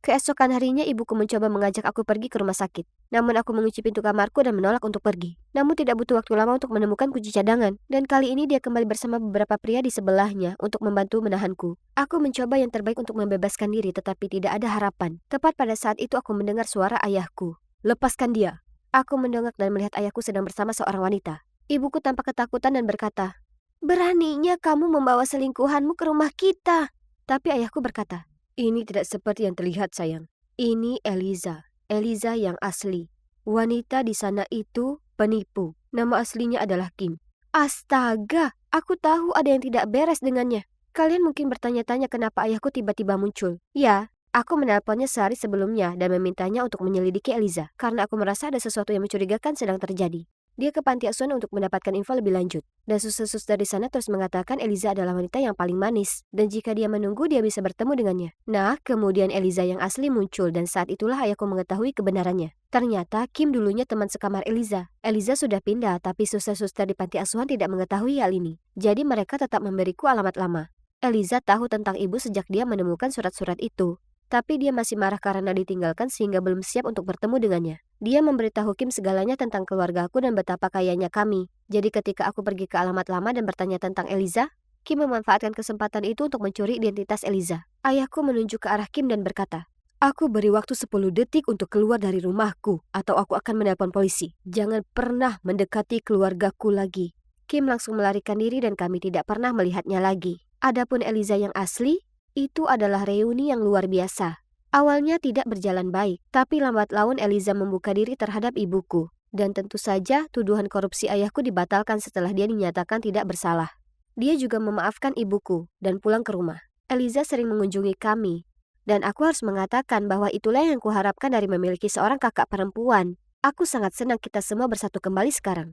Keesokan harinya ibuku mencoba mengajak aku pergi ke rumah sakit. Namun aku mengunci pintu kamarku dan menolak untuk pergi. Namun tidak butuh waktu lama untuk menemukan kunci cadangan. Dan kali ini dia kembali bersama beberapa pria di sebelahnya untuk membantu menahanku. Aku mencoba yang terbaik untuk membebaskan diri tetapi tidak ada harapan. Tepat pada saat itu aku mendengar suara ayahku. "Lepaskan dia." Aku mendongak dan melihat ayahku sedang bersama seorang wanita. Ibuku tampak ketakutan dan berkata, "Beraninya kamu membawa selingkuhanmu ke rumah kita." Tapi ayahku berkata, "Ini tidak seperti yang terlihat, sayang. Ini Eliza. Eliza yang asli. Wanita di sana itu penipu. Nama aslinya adalah Kim." Astaga, aku tahu ada yang tidak beres dengannya. Kalian mungkin bertanya-tanya kenapa ayahku tiba-tiba muncul. Ya, aku menelponnya sehari sebelumnya dan memintanya untuk menyelidiki Eliza. Karena aku merasa ada sesuatu yang mencurigakan sedang terjadi. Dia ke panti asuhan untuk mendapatkan info lebih lanjut. Dan suster-suster di sana terus mengatakan Eliza adalah wanita yang paling manis. Dan jika dia menunggu, dia bisa bertemu dengannya. Nah, kemudian Eliza yang asli muncul dan saat itulah ayahku mengetahui kebenarannya. Ternyata Kim dulunya teman sekamar Eliza. Eliza sudah pindah, tapi suster-suster di panti asuhan tidak mengetahui hal ini. Jadi mereka tetap memberiku alamat lama. Eliza tahu tentang ibu sejak dia menemukan surat-surat itu. Tapi dia masih marah karena ditinggalkan sehingga belum siap untuk bertemu dengannya. Dia memberitahu Kim segalanya tentang keluargaku dan betapa kayanya kami. Jadi ketika aku pergi ke alamat lama dan bertanya tentang Eliza, Kim memanfaatkan kesempatan itu untuk mencuri identitas Eliza. Ayahku menunjuk ke arah Kim dan berkata, "Aku beri waktu 10 detik untuk keluar dari rumahku atau aku akan menelpon polisi. Jangan pernah mendekati keluargaku lagi." Kim langsung melarikan diri dan kami tidak pernah melihatnya lagi. Adapun Eliza yang asli, itu adalah reuni yang luar biasa. Awalnya tidak berjalan baik, tapi lambat laun Eliza membuka diri terhadap ibuku. Dan tentu saja tuduhan korupsi ayahku dibatalkan setelah dia dinyatakan tidak bersalah. Dia juga memaafkan ibuku dan pulang ke rumah. Eliza sering mengunjungi kami. Dan aku harus mengatakan bahwa itulah yang kuharapkan dari memiliki seorang kakak perempuan. Aku sangat senang kita semua bersatu kembali sekarang.